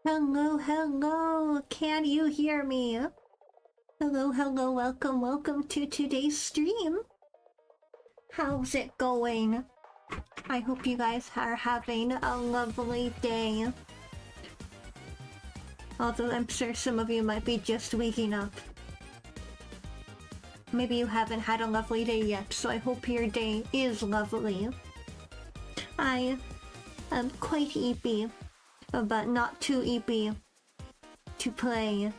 Hello, hello, can you hear me? Hello, hello, welcome to today's stream. How's it going? I hope you guys are having a lovely day. Although I'm sure some of you might be just waking up. Maybe you haven't had a lovely day yet, so I hope your day is lovely. I am quite eepy, but not too eepy to play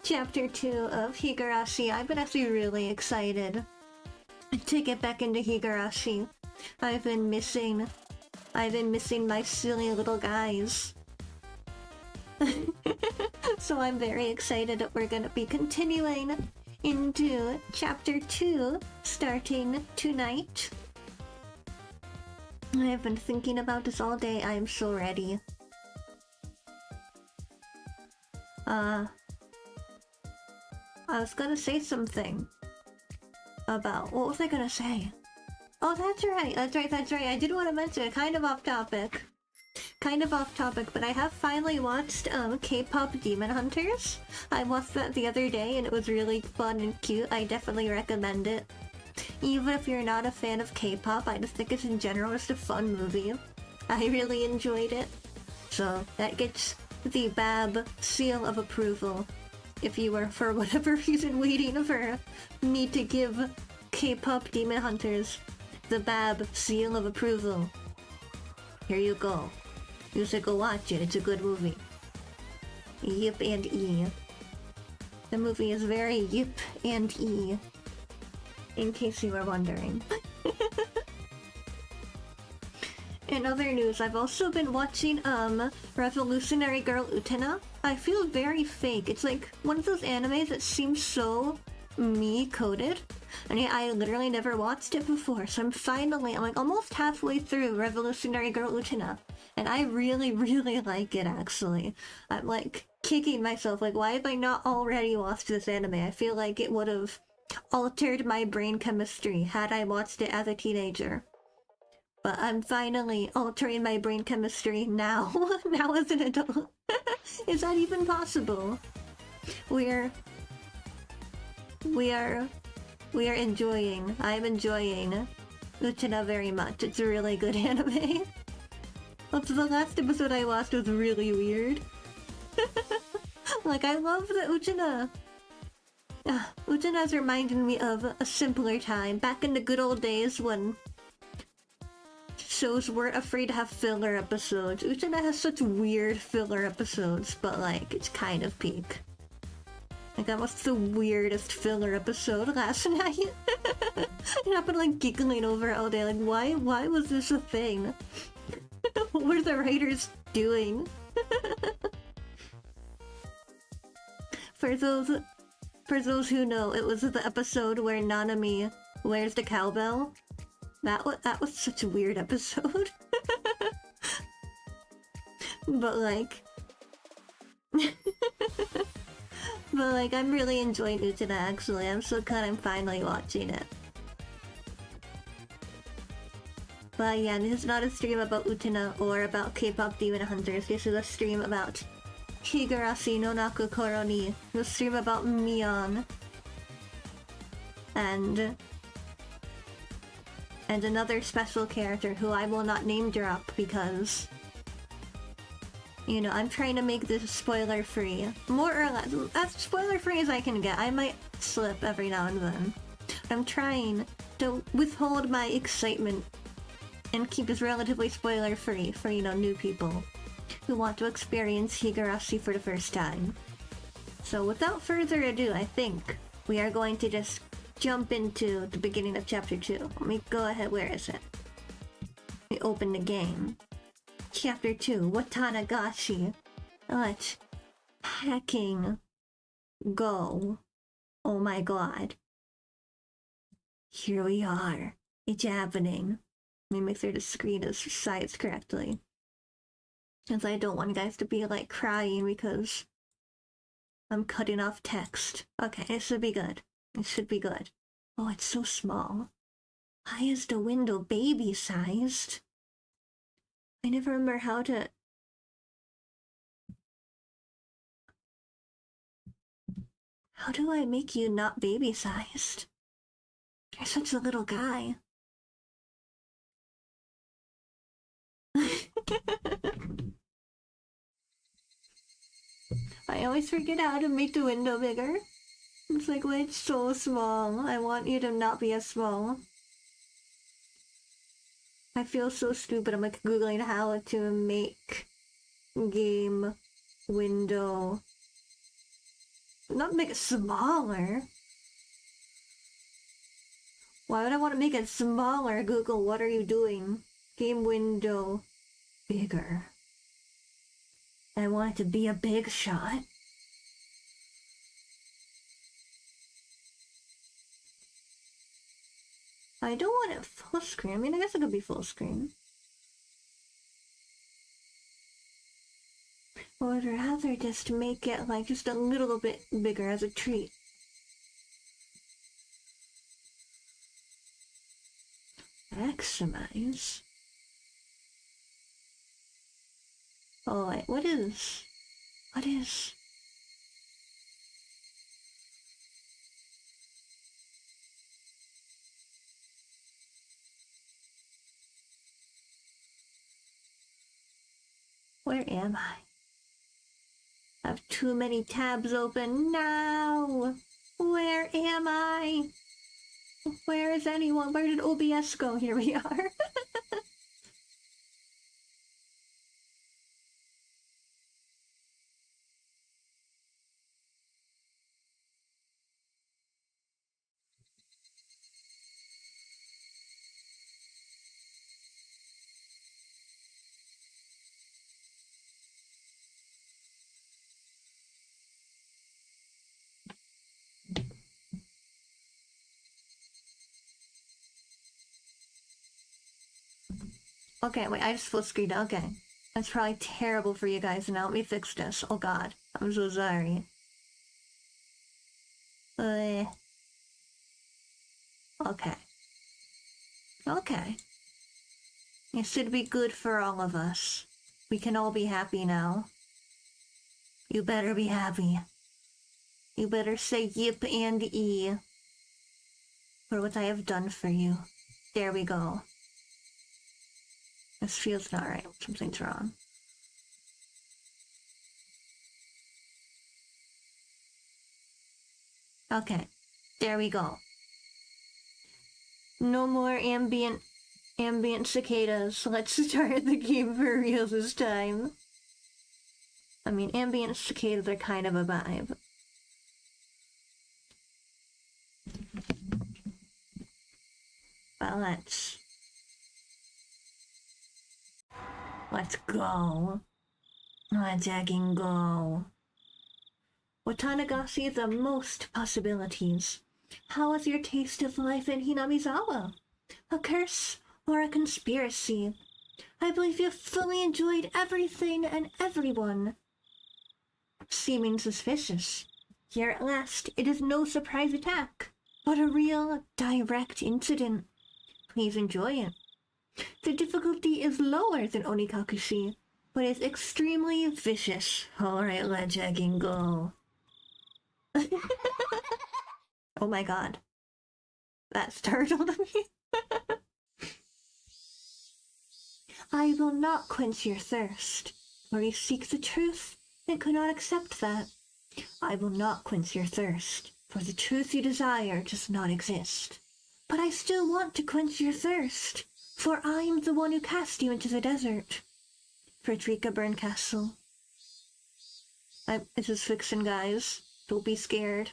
Chapter 2 of Higurashi. I've been actually really excited to get back into Higurashi. I've been missing my silly little guys. So I'm very excited that we're gonna be continuing into Chapter 2 starting tonight. I have been thinking about this all day. I am so ready. I was gonna say something about... What was I gonna say? Oh, that's right. I did want to mention it. Kind of off topic, but I have finally watched K-pop Demon Hunters. I watched that the other day and it was really fun and cute. I definitely recommend it. Even if you're not a fan of K-pop, I just think it's in general just a fun movie. I really enjoyed it. So that gets the BAB seal of approval. If you were, for whatever reason, waiting for me to give K-pop Demon Hunters the BAB seal of approval, here you go. You should go watch it. It's a good movie. Yip and E. The movie is very yip and E, in case you were wondering. In other news, I've also been watching Revolutionary Girl Utena. I feel very fake. It's like one of those animes that seems so me-coded. And yet I literally never watched it before, so I'm like almost halfway through Revolutionary Girl Utena. And I really, really like it, actually. I'm like kicking myself, like, why have I not already watched this anime? I feel like it would have altered my brain chemistry had I watched it as a teenager. But I'm finally altering my brain chemistry now, now as an adult. Is that even possible? We are enjoying, I'm enjoying Utena very much. It's a really good anime. Also, the last episode I watched was really weird. Like, I love the Utena. Utena's reminded me of a simpler time, back in the good old days when shows weren't afraid to have filler episodes. Utena has such weird filler episodes, but like, it's kind of peak. Like, that was the weirdest filler episode last night. I've been like giggling over it all day, like, why was this a thing? What were the writers doing? For those who know, it was the episode where Nanami wears the cowbell. That was such a weird episode. But like... But like, I'm really enjoying Utena, actually. I'm so glad I'm finally watching it. But yeah, this is not a stream about Utena or about K-pop Demon Hunters. This is a stream about Higurashi no Nakukoro ni, the stream about Mion. And another special character who I will not name drop because, you know, I'm trying to make this spoiler-free. More or less, as spoiler-free as I can get. I might slip every now and then. But I'm trying to withhold my excitement and keep this relatively spoiler-free for, you know, new people who want to experience Higurashi for the first time. So without further ado, I think we are going to just jump into the beginning of Chapter 2. Let me go ahead, where is it? Let me open the game. Chapter 2, Watanagashi. Let's hacking go. Oh my god. Here we are. It's happening. Let me make sure the screen is sized correctly. Since I don't want you guys to be like crying because I'm cutting off text. Okay, it should be good. It should be good. Oh, it's so small. Why is the window baby-sized? I never remember how to How do I make you not baby-sized? You're such a little guy. I always forget how to make the window bigger. It's like, well, it's so small. I want you to not be as small. I feel so stupid. I'm like Googling how to make game window. Not make it smaller. Why would I want to make it smaller? Google, what are you doing? Game window bigger. I want it to be a big shot. I don't want it full screen. I mean, I guess it could be full screen. Or I'd rather just make it like just a little bit bigger as a treat. Maximize. Oh wait, what is? Where am I? I have too many tabs open now. Where am I? Where is anyone? Where did OBS go? Here we are. Okay, wait, I just full screened. Okay. That's probably terrible for you guys now. Let me fix this. Oh god. I'm so sorry. Okay. Okay. It should be good for all of us. We can all be happy now. You better be happy. You better say yip and e for what I have done for you. There we go. This feels not right. Something's wrong. Okay. There we go. No more ambient cicadas. Let's start the game for real this time. I mean, ambient cicadas are kind of a vibe. Well, let's go. Let's fucking go. Watanagashi, the most possibilities. How was your taste of life in Hinamizawa? A curse or a conspiracy? I believe you fully enjoyed everything and everyone. Seeming suspicious. Here at last, it is no surprise attack, but a real, direct incident. Please enjoy it. The difficulty is lower than Onikakushi, but is extremely vicious. Alright, let's fucking go. Oh my god. That startled me. I will not quench your thirst. Where you seek the truth, and could not accept that. I will not quench your thirst, for the truth you desire does not exist. But I still want to quench your thirst, for I am the one who cast you into the desert. Frederica Berncastle. This is fiction, guys. Don't be scared.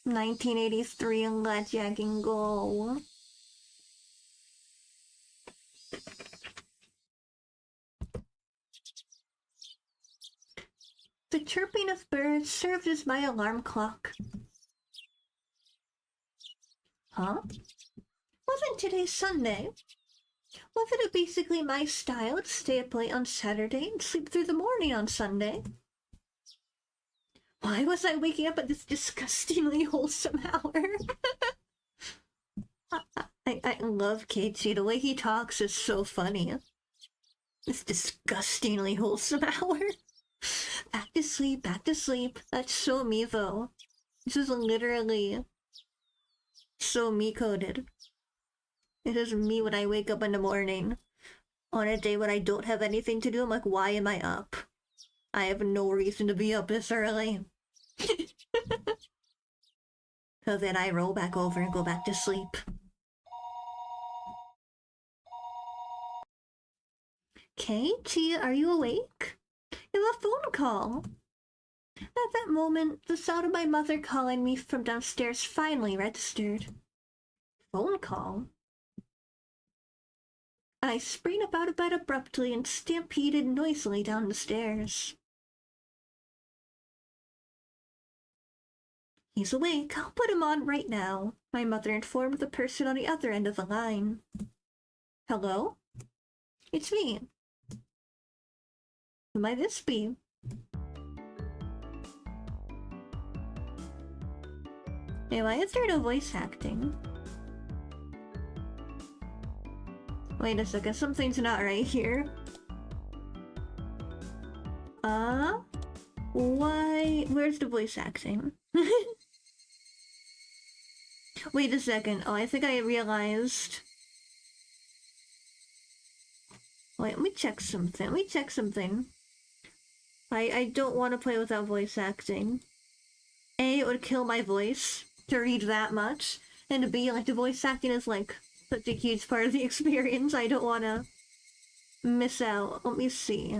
1983 and let's fucking go. The chirping of birds served as my alarm clock. Huh? Wasn't today Sunday? Wasn't it basically my style to stay up late on Saturday and sleep through the morning on Sunday? Why was I waking up at this disgustingly wholesome hour? I love Keiichi. The way he talks is so funny. This disgustingly wholesome hour. Back to sleep, back to sleep. That's so me though. This is literally so me coded. It is me when I wake up in the morning. On a day when I don't have anything to do, I'm like, why am I up? I have no reason to be up this early. So then I roll back over and go back to sleep. Katie, are you awake? You have a phone call. At that moment, the sound of my mother calling me from downstairs finally registered. Phone call? I sprang up out of bed abruptly and stampeded noisily down the stairs. He's awake. I'll put him on right now, my mother informed the person on the other end of the line. Hello? It's me. Who might this be? Hey, why is there no voice acting? Wait a second, something's not right here. Why? Where's the voice acting? Wait a second. Oh, I think I realized. Wait, let me check something. I don't want to play without voice acting. A, it would kill my voice to read that much. And B, like, the voice acting is, like, such a huge part of the experience. I don't want to miss out. Let me see.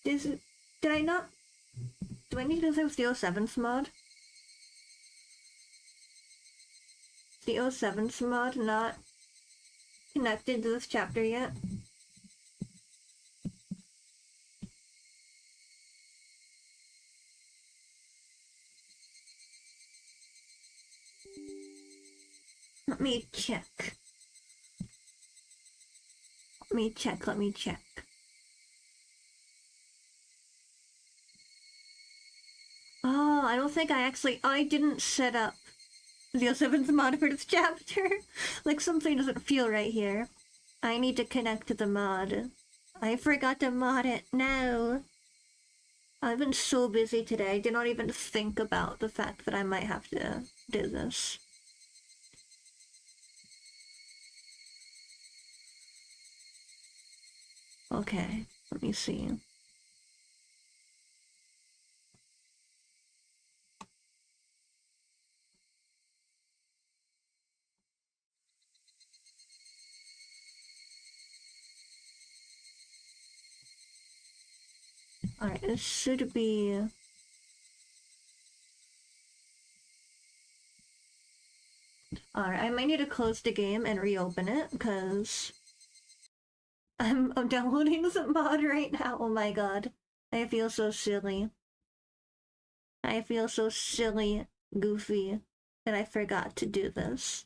Did I not... Do I need to do the 07th mod? The 07th mod not connected to this chapter yet? Let me check. Let me check. Oh, I don't think I didn't set up the 07th mod for this chapter. Like, something doesn't feel right here. I need to connect to the mod. I forgot to mod it. No. I've been so busy today, I did not even think about the fact that I might have to do this. Okay, let me see. Alright, this should be... Alright, I might need to close the game and reopen it, because... I'm downloading this mod right now, oh my god. I feel so silly. I feel so silly, goofy, that I forgot to do this.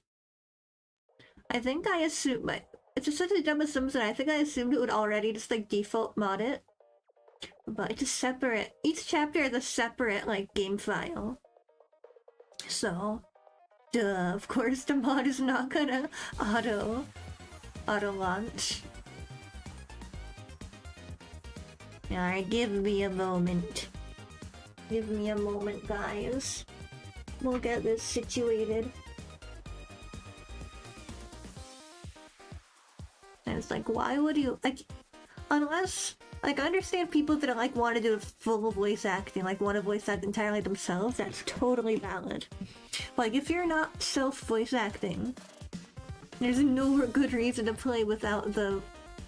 I think I assumed it's just such a dumb assumption. I think I assumed it would already just like default mod it. But it's a separate, each chapter is a separate like game file. So, duh, of course the mod is not gonna auto launch. Alright, give me a moment. Give me a moment, guys. We'll get this situated. And it's like, why would you, like, unless, like, I understand people that like want to do full voice acting, like want to voice act entirely themselves, that's totally valid. But, like, if you're not self-voice acting, there's no good reason to play without the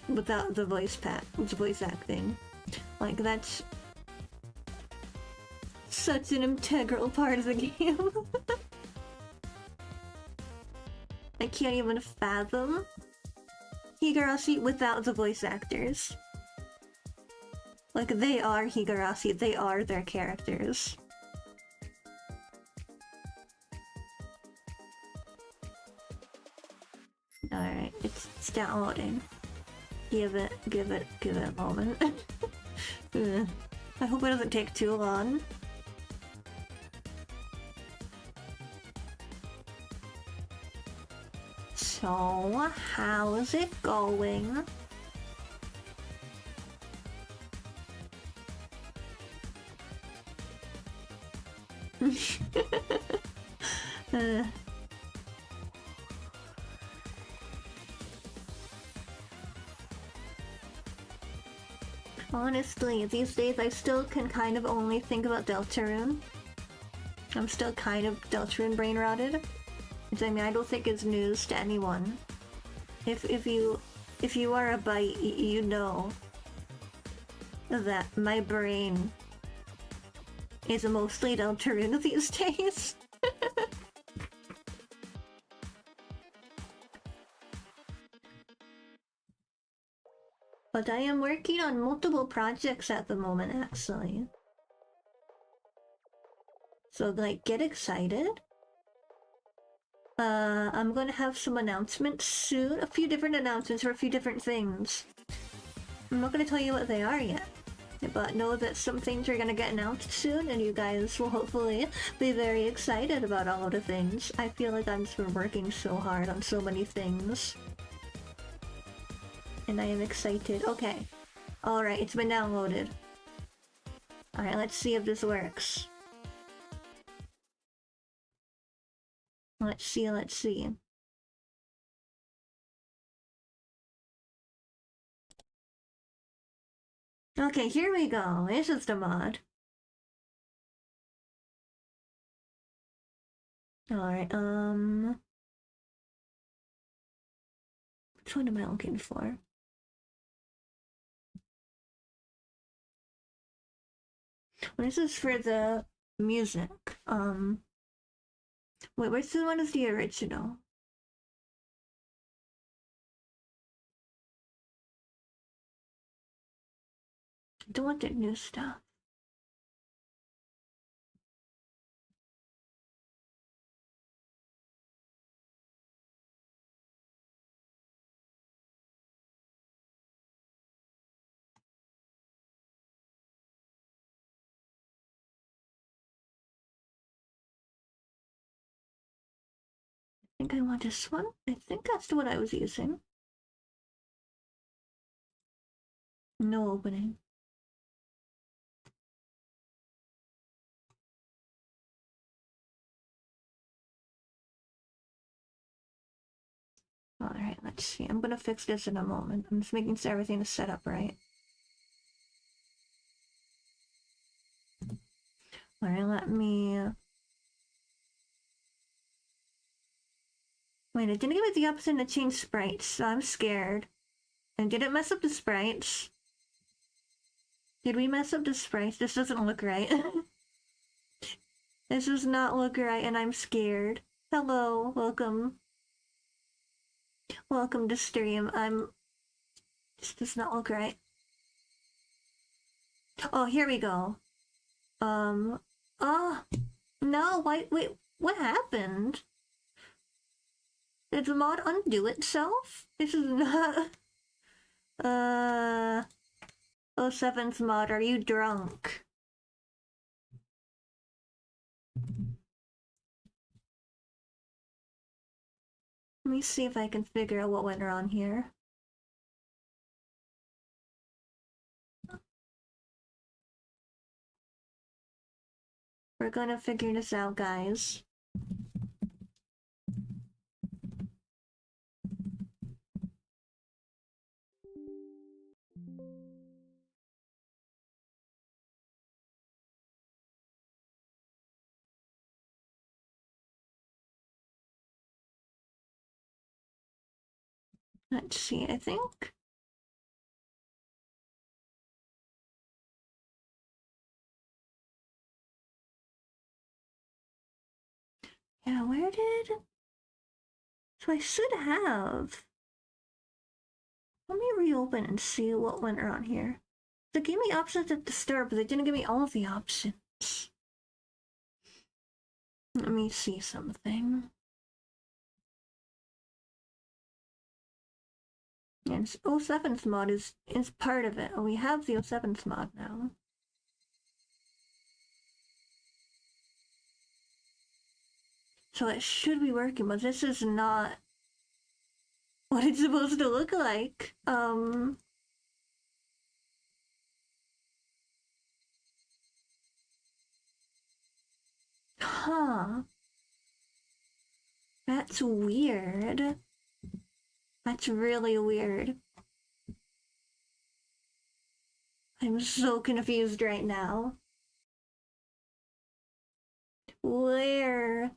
voice acting. Like, that's such an integral part of the game. I can't even fathom higurashi without the voice actors. Like, they are higurashi, they are their characters. Alright, it's downloading. Give it a moment. I hope it doesn't take too long. So, how's it going? Honestly, these days I still can kind of only think about Deltarune. I'm still kind of Deltarune brain rotted. Which I mean, I don't think is news to anyone. If you are a bite, you know that my brain is mostly Deltarune these days. But I am working on multiple projects at the moment, actually. So, like, get excited. I'm gonna have some announcements soon. A few different announcements for a few different things. I'm not gonna tell you what they are yet. But know that some things are gonna get announced soon, and you guys will hopefully be very excited about all of the things. I feel like I've just been working so hard on so many things. And I am excited. Okay. Alright, it's been downloaded. Alright, let's see if this works. Let's see. Okay, here we go. This is the mod. Alright, which one am I looking for? Well, this is for the music. Wait, which one is the original? I don't want the new stuff. I think I want this one. I think that's the one I was using. No opening. Alright, let's see. I'm gonna fix this in a moment. I'm just making sure everything is set up right. Alright, let me... Wait, it didn't give me the option to change sprites, so I'm scared. And did it mess up the sprites? Did we mess up the sprites? This doesn't look right. This does not look right, and I'm scared. Hello, welcome. Welcome to stream. This does not look right. Oh, here we go. Oh, no, wait, what happened? Did the mod undo itself? This is not... 07's mod, are you drunk? Let me see if I can figure out what went wrong here. We're gonna figure this out, guys. Let's see, I think... Yeah, where did... So I should have... Let me reopen and see what went wrong here. They gave me options at the start, but they didn't give me all of the options. Let me see something. And 07's mod is part of it. Oh, we have the 07's mod now. So it should be working, but this is not what it's supposed to look like. Huh. That's weird. That's really weird. I'm so confused right now. Where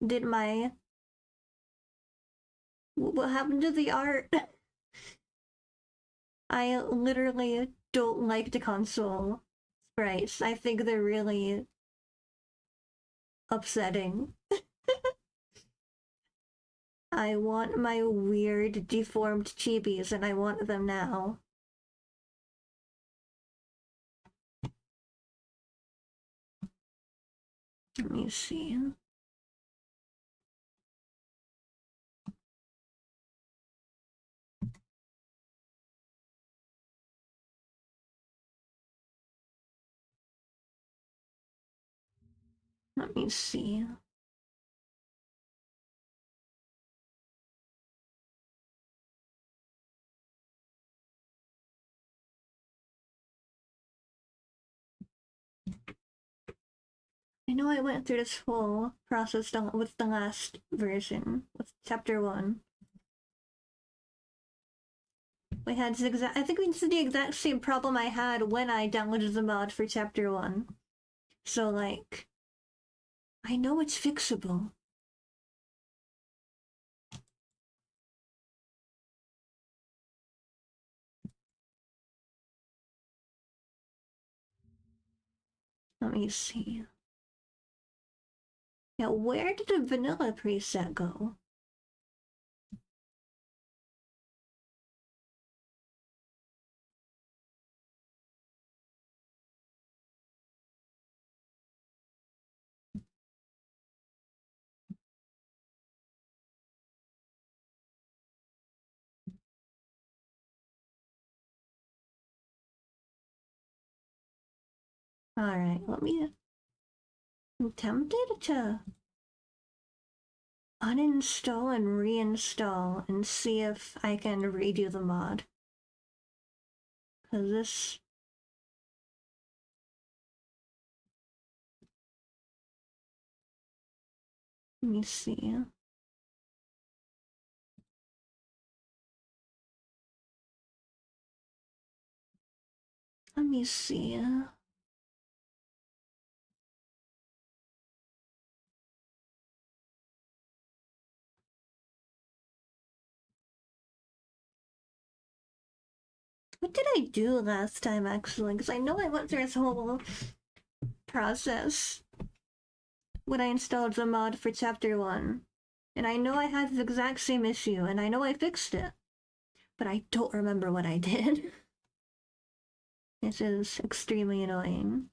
did my... What happened to the art? I literally don't like the console sprites. I think they're really upsetting. I want my weird, deformed chibis, and I want them now. Let me see. Let me see. I know I went through this whole process with the last version, with chapter 1. We had I think we did the exact same problem I had when I downloaded the mod for chapter 1. So, like, I know it's fixable. Let me see. Yeah, where did the vanilla preset go? Alright, let me... I'm tempted to uninstall and reinstall and see if I can redo the mod. Cause this... Let me see. Let me see. What did I do last time, actually? Because I know I went through this whole process when I installed the mod for chapter 1. And I know I had the exact same issue, and I know I fixed it. But I don't remember what I did. This is extremely annoying.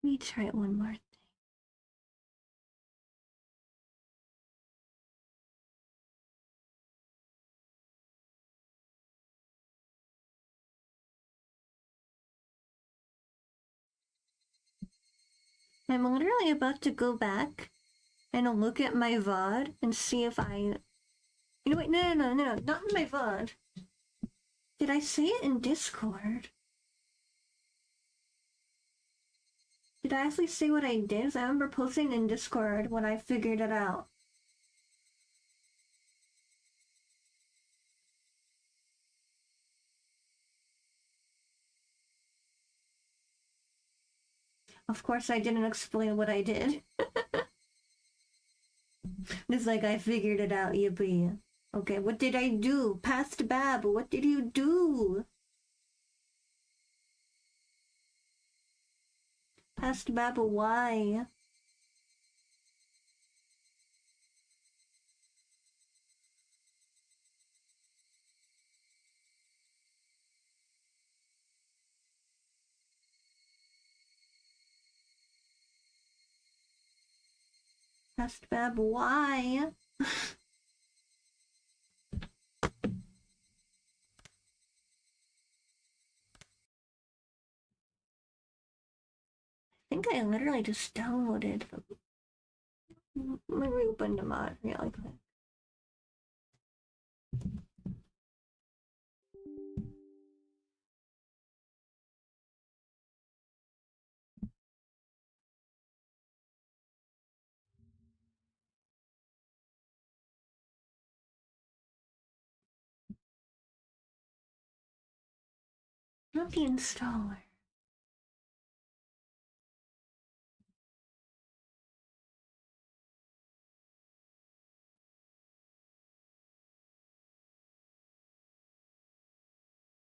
Let me try one more thing. I'm literally about to go back and look at my VOD and see if I... You know, wait, no, not in my VOD. Did I say it in Discord? Did I actually say what I did? I remember posting in Discord when I figured it out. Of course I didn't explain what I did. It's like I figured it out, yippee. Okay, what did I do? Past Bab, what did you do? Past Bab, why? Past Bab, why? think I literally just downloaded them. Let me reopen the mod really quick. Not the installer.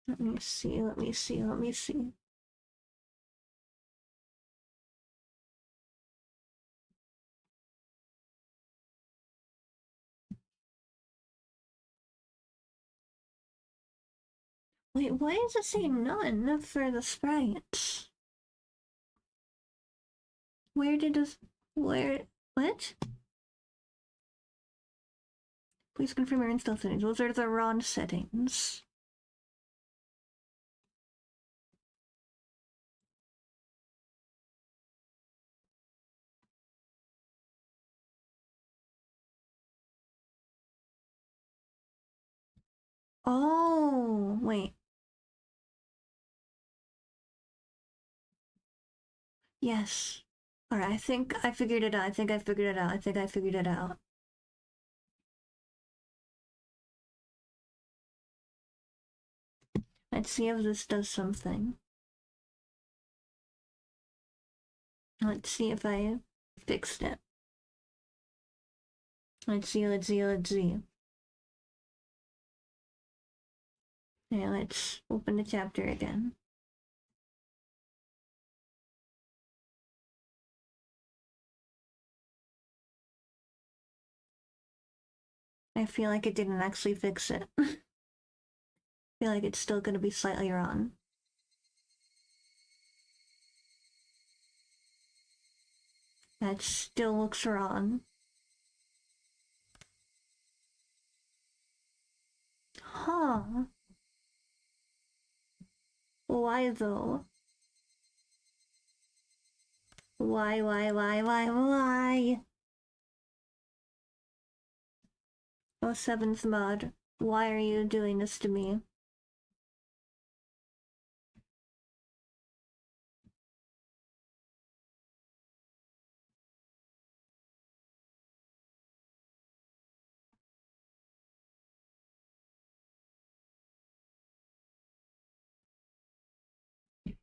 Let me see. Wait, why is it saying none for the sprites? What? Please confirm your install settings. Those are the wrong settings. Oh, wait. Yes. Alright, I think I figured it out. Let's see if this does something. Let's see if I fixed it. Let's see. Okay, let's open the chapter again. I feel like it didn't actually fix it. I feel like it's still gonna be slightly wrong. That still looks wrong. Huh. Why though? Why? Oh, 7th mod. Why are you doing this to me?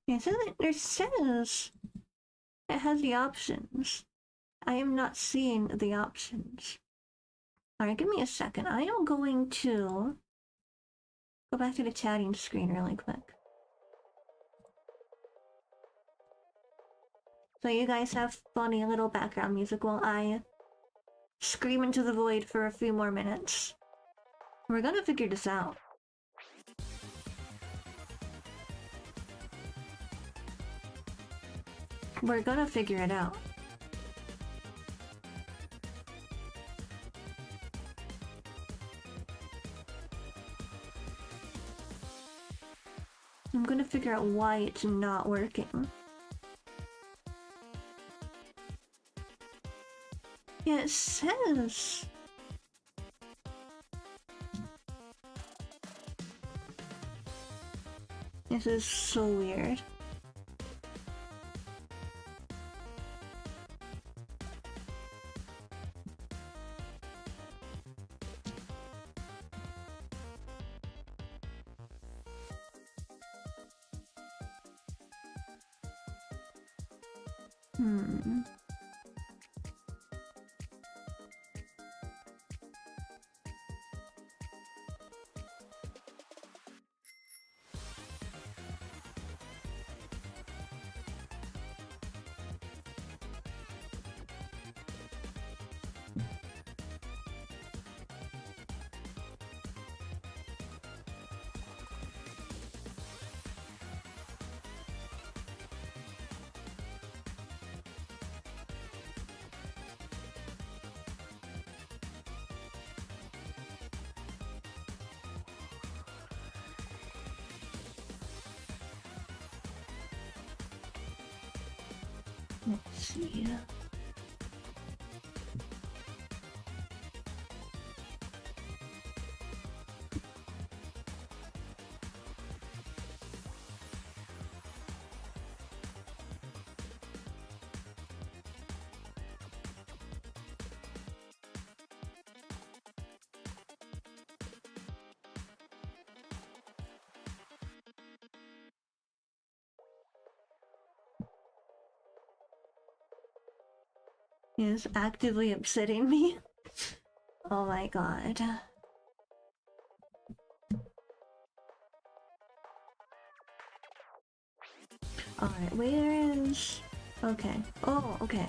Yeah, so there says it has the options. I am not seeing the options. Alright, give me a second. I am going to go back to the chatting screen really quick. So you guys have funny little background music while I scream into the void for a few more minutes. We're gonna figure this out. We're gonna figure it out. I'm gonna figure out why it's not working. Yeah, it says... This is so weird. Let's see. Is actively upsetting me. Oh my god. Alright, where is... Okay. Oh, okay.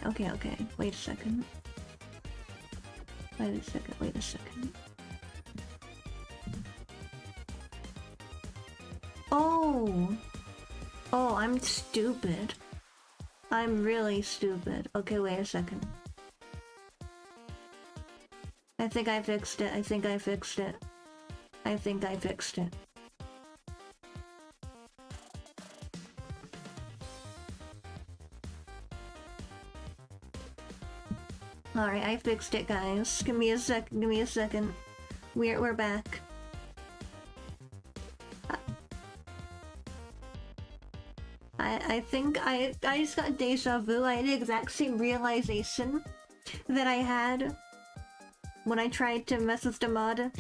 Wait a second. Wait a second. Oh! Oh, I'm stupid. I'm really stupid. Okay, wait a second. I think I fixed it. Alright, I fixed it, guys. Give me a second. We're back. I think I just got deja vu. I had the exact same realization that I had when I tried to mess with the mod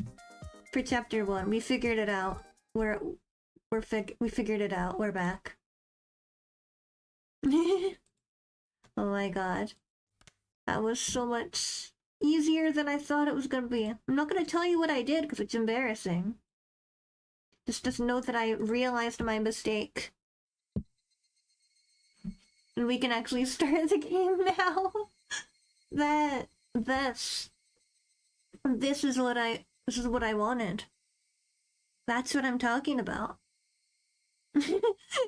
for chapter 1. We figured it out. We figured it out. We're back. Oh my god. That was so much easier than I thought it was gonna be. I'm not gonna tell you what I did because it's embarrassing. Just know that I realized my mistake. And we can actually start the game now. This is what I wanted. That's what I'm talking about.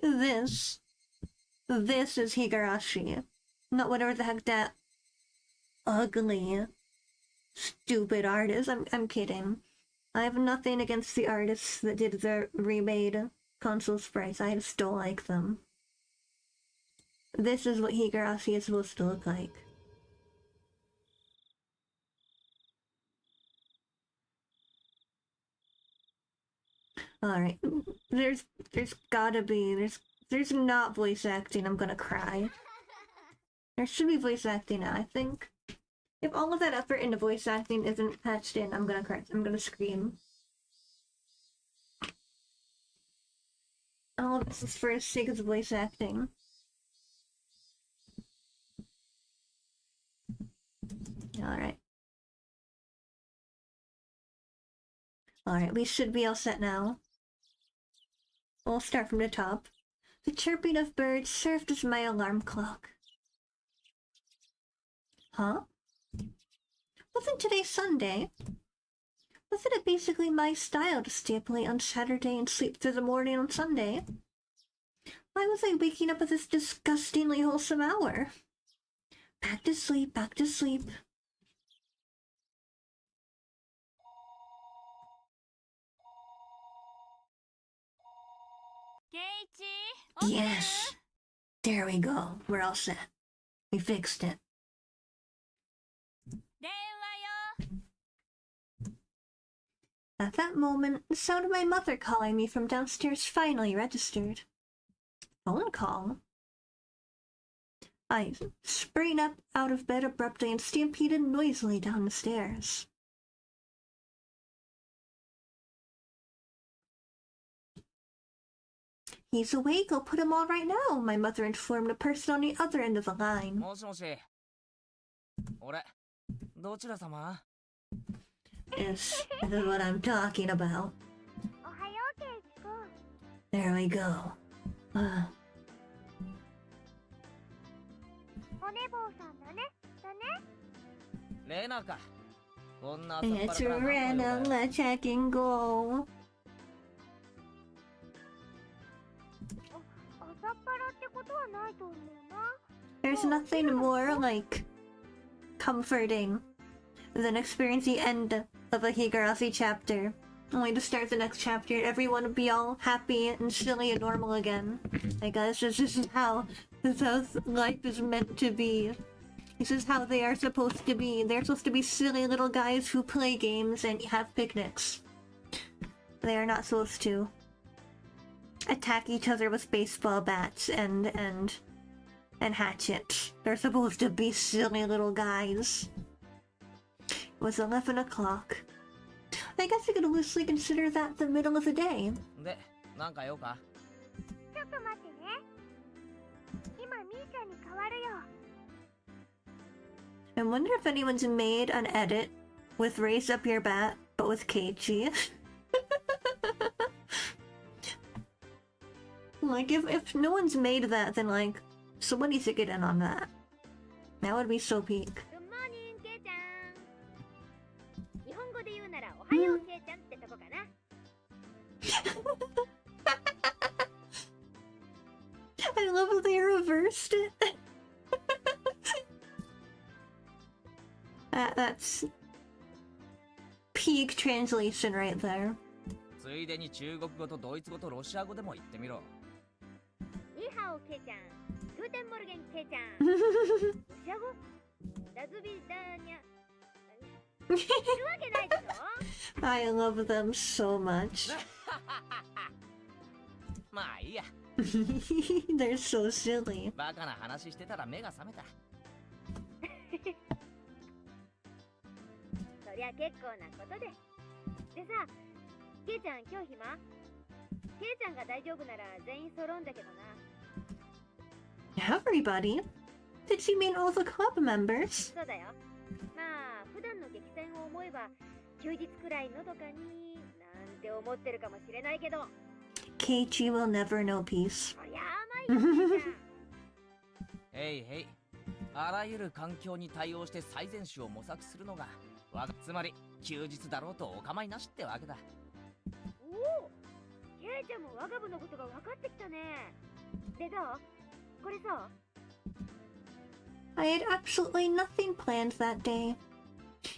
This is higurashi. Not whatever the heck that ugly, stupid artist. I'm kidding. I have nothing against the artists that did the remade console sprites. I still like them. This is what higurashi is supposed to look like. Alright, there's gotta be, there's not voice acting. I'm gonna cry. There should be voice acting now, I think. If all of that effort into voice acting isn't patched in, I'm gonna cry. I'm gonna scream. All of this is for the sake of the voice acting. Alright. Alright, we should be all set now. We'll start from the top. The chirping of birds served as my alarm clock. Huh? Wasn't today Sunday? Wasn't it basically my style to stay up late on Saturday and sleep through the morning on Sunday? Why was I waking up at this disgustingly wholesome hour? Back to sleep, back to sleep. Yes! There we go. We're all set. We fixed it. At that moment, the sound of my mother calling me from downstairs finally registered. Phone call? I sprang up out of bed abruptly and stampeded noisily down the stairs. He's awake, I'll put him on right now, my mother informed the person on the other end of the line. Yes, this is what I'm talking about. There we go. It's Rena, let's check and go. There's nothing more, like, comforting than experiencing the end of a higurashi chapter, only to start the next chapter and everyone would be all happy and silly and normal again. I guess this is how This is how life is meant to be. This is how they are supposed to be. They're supposed to be silly little guys who play games and have picnics. They are not supposed to attack each other with baseball bats and hatchets. They're supposed to be silly little guys. It was 11 o'clock. I guess you could loosely consider that the middle of the day. I wonder if anyone's made an edit with Raise Up Your Bat, but with Keiichi. Like, if no one's made that, then like, someone needs to get in on that. That would be so peak. Good morning, Kei-chan. I love how they reversed it. That's peak translation right there. ついでに中国語とドイツ語とロシア語でも言ってみろ。ニーハオケイちゃん、グーテンモルゲンケイちゃん。ロシア語？ラズビダーニャ。いるわけないでしょ？ I love them so much. まあいいや。They're so silly. バカな話してたら目が覚めた。そりゃ結構なことで。でさ、ケイちゃん今日暇？ケイちゃんが大丈夫なら全員揃うんだけどな。Everybody? Did she mean all the club members? そうだよ。まあ普段の激戦を思えば休日くらいのどかになんて思ってるかもしれないけど。Keiichi will never know peace. そりゃ甘いよ、ケイちゃん。へいへい。あらゆる環境に対応して最善手を模索するのがつまり休日だろうとお構いなしってわけだ。おお、ケイちゃんも我が部のことが分かってきたね。でどう？これさ。I had absolutely nothing planned that day.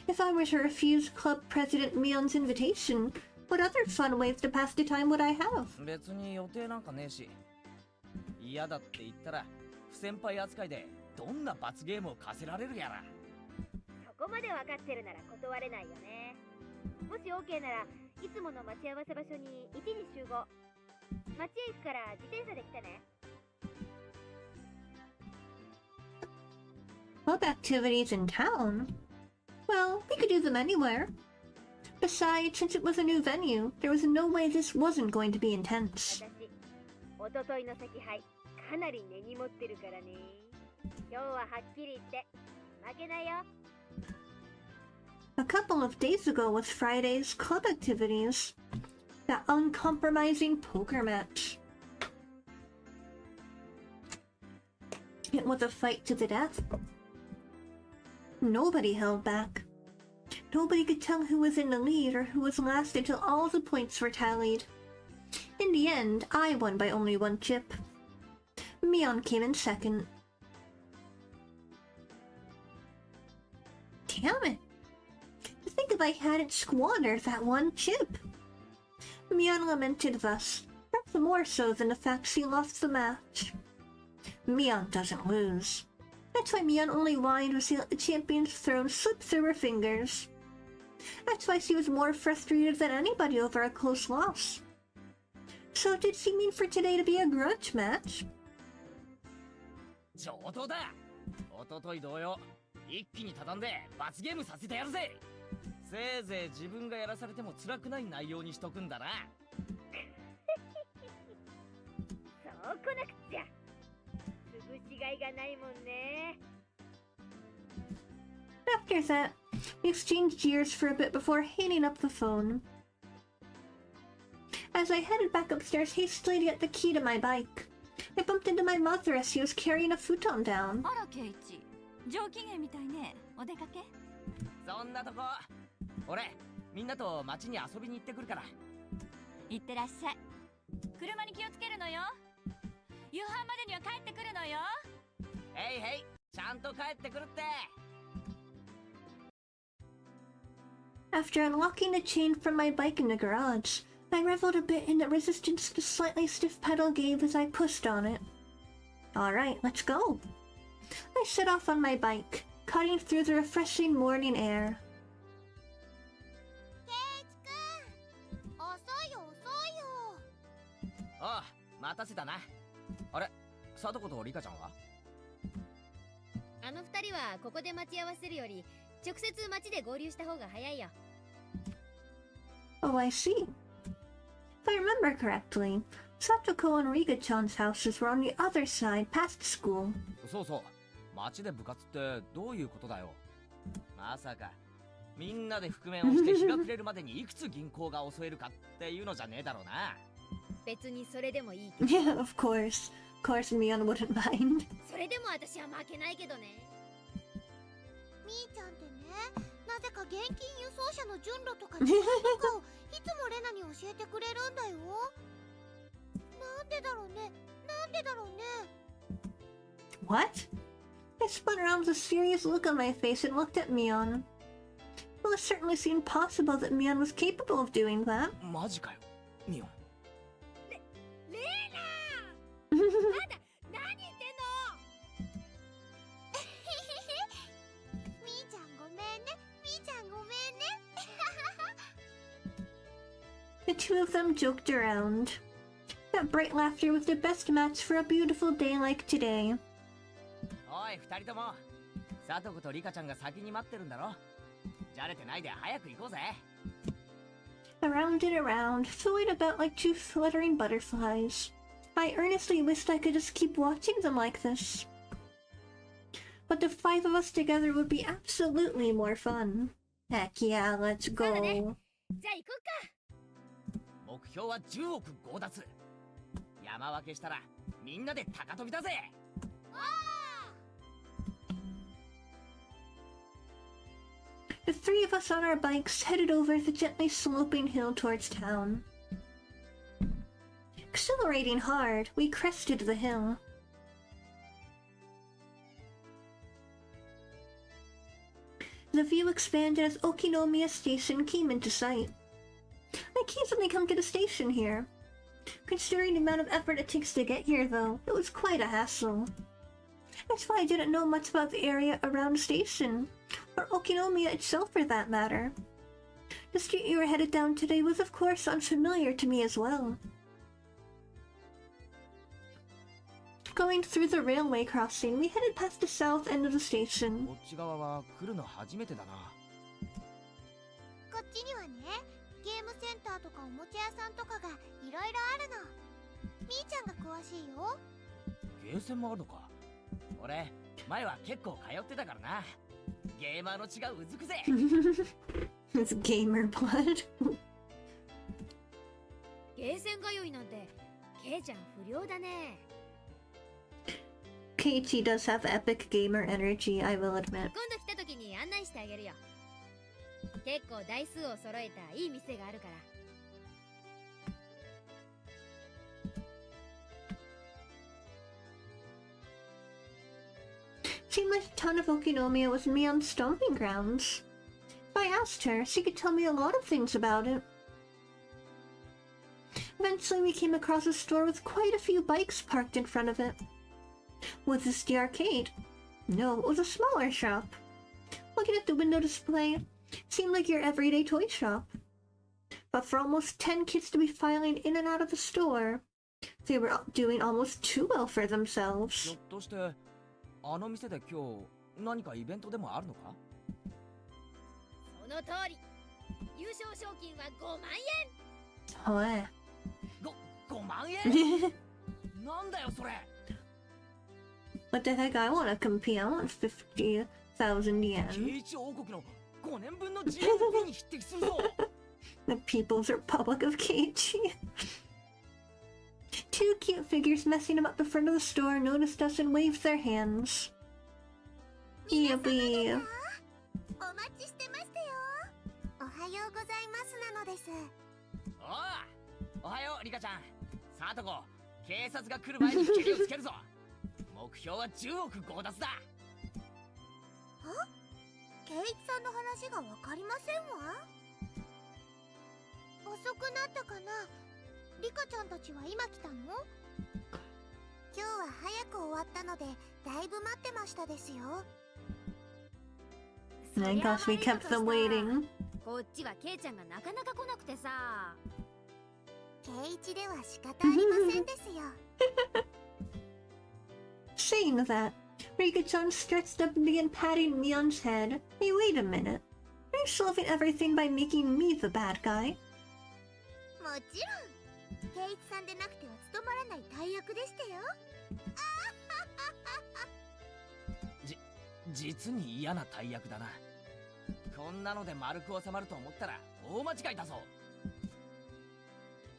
If I were to refuse Club President Mion's invitation, what other fun ways to pass the time would I have? 別に予定なんかねえし。嫌だって言ったら不先輩扱いでどんな罰ゲームを課せられるやら。そこまで分かってるなら断れないよね。もし OK ならいつもの待ち合わせ場所に1時集合。街へ行くから自転車で来てね。Club activities in town? Well, we could do them anywhere. Besides, since it was a new venue, there was no way this wasn't going to be intense. 私、おとといの赤杯、かなり根に持ってるからね。今日ははっきり言って負けないよ。A couple of days ago was Friday's club activities. That uncompromising poker match. It was a fight to the death. Nobody held back. Nobody could tell who was in the lead or who was last until all the points were tallied. In the end, I won by only one chip. Mion came in second. Damn it! To think if I hadn't squandered that one chip! Mion lamented thus, perhaps more so than the fact she lost the match. Mion doesn't lose. That's why Mion only whined when she let the champion's throne slip through her fingers. That's why she was more frustrated than anybody over a close loss. So did she mean for today to be a grudge match? 上等だ。おととい同様、一気に畳んで罰ゲームさせてやるぜ。せいぜい自分がやらされても辛くない内容にしとくんだな。そうこなくちゃ。潰しがいがないもんね。After that, we exchanged jeers for a bit before hanging up the phone. As I headed back upstairs hastily to get the key to my bike, I bumped into my mother as she was carrying a futon down. あらケイチ、上機嫌みたいね。お出かけ？そんなとこ。俺、みんなと街に遊びに行ってくるから。行ってらっしゃい。車に気をつけるのよ。夕飯までには帰ってくるのよ。へいへい、ちゃんと帰ってくるって。After unlocking the chain from my bike in the garage, I reveled a bit in the resistance the slightly stiff pedal gave as I pushed on it. Alright, let's go. I set off on my bike, cutting through the refreshing morning air. ケイチくん、遅いよ遅いよ。ああ、待たせたな。あれ、貞子とリカちゃんは？あの二人はここで待ち合わせるより直接街で合流した方が早いよ。Oh, I see. If I remember correctly, Satoko and Riga-chan's houses were on the other side past school. そうそう。街で部活ってどういうことだよ。まさかみんなで覆面をして日が暮れるまでにいくつ銀行が襲えるかっていうのじゃねえだろうな。別にそれでもいいけど。Yeah, of course. Of course, Mion wouldn't mind. それでも私は負けないけどね。みーちゃんってね、なぜか現金輸送車の順路とか時間とかをいつもレナに教えてくれるんだよ。なんでだろうね、なんでだろうね。What? I spun around with a serious look on my face and looked at Mion. Well, it certainly seemed possible that Mion was capable of doing that. マジかよ、ミオン。レーナーまだ何言ってんのみーちゃんごめんね、みーちゃんごめんね。 The two of them joked around. That bright laughter was the best match for a beautiful day like today. おい、二人とも。貞子とリカちゃんが先に待ってるんだろ。じゃれてないで早く行こうぜ。Around and around, flowing about like two fluttering butterflies. I earnestly wished I could just keep watching them like this. But the five of us together would be absolutely more fun. Heck yeah, let's go. じゃあ行こっか。目標は10億強奪。山分けしたらみんなで高飛びだぜ。The three of us on our bikes headed over the gently sloping hill towards town. Accelerating hard, we crested the hill. The view expanded as Okinomiya Station came into sight. I can't suddenly come to the station here. Considering the amount of effort it takes to get here, though, it was quite a hassle. That's why I didn't know much about the area around the station, or Okinomiya itself for that matter. The street you were headed down today was of course unfamiliar to me as well. Going through the railway crossing, we headed past the south end of the station. こっち側は来るの初めてだな。こっちにはね、ゲームセンターとかおもちゃ屋さんとかがいろいろあるの。みーちゃんが詳しいよ。ゲーセンもあるのか。俺、前は結構通ってたからな。ゲーマーの血がうずくぜ。It's gamer blood. ゲーセン通いなんて、ケイちゃん不良だね。Keiichi does have epic gamer energy, I will admit. 今度来た時に案内してあげるよ。結構台数を揃えたいい店があるから。Seemed like the town of Okinomiya was Mion's stomping grounds. If I asked her, she could tell me a lot of things about it. Eventually we came across a store with quite a few bikes parked in front of it. Was this the arcade? No, it was a smaller shop. Looking at the window display, it seemed like your everyday toy shop. But for almost 10 kids to be filing in and out of the store, they were doing almost too well for ひょ themselves. っとしてあの店で今日何かイベントでもあるのか？その通り。優勝賞金は5万円。 Oh, 5万円？なんだよそれ。 what the heck? I want to compete. I want 50,000 yen. ケイチ王国の5年分の GDP に匹敵するぞ。The People's Republic of Keiichi. Two cute figures messing about the front of the store noticed us and waved their hands. 皆様 Yippee. ですか？お待ちしてましたよ。おはようございますなのです。おはようリカちゃん。さとこ、警察が来る前にケリをつけるぞ。目標は10億強奪だ。ケイイチさんの話がわかりませんわ。遅くなったかな。リカちゃんたちは今来たの？今今日は早く終わったのでだいぶ待ってましたですよ。 My gosh, we kept them waiting. こっちはケイちゃんがなかなか来なくてさ。圭一では仕方ありませんですよ。Saying that, Rika-chan stretched up and began patting Mion's head. Hey, wait a minute. Are you solving everything by making me the bad guy? もちろん圭一さんでなくては務まらない大役でしたよ。実に嫌な大役だな。こんなので丸く収まると思ったら大間違いだぞ。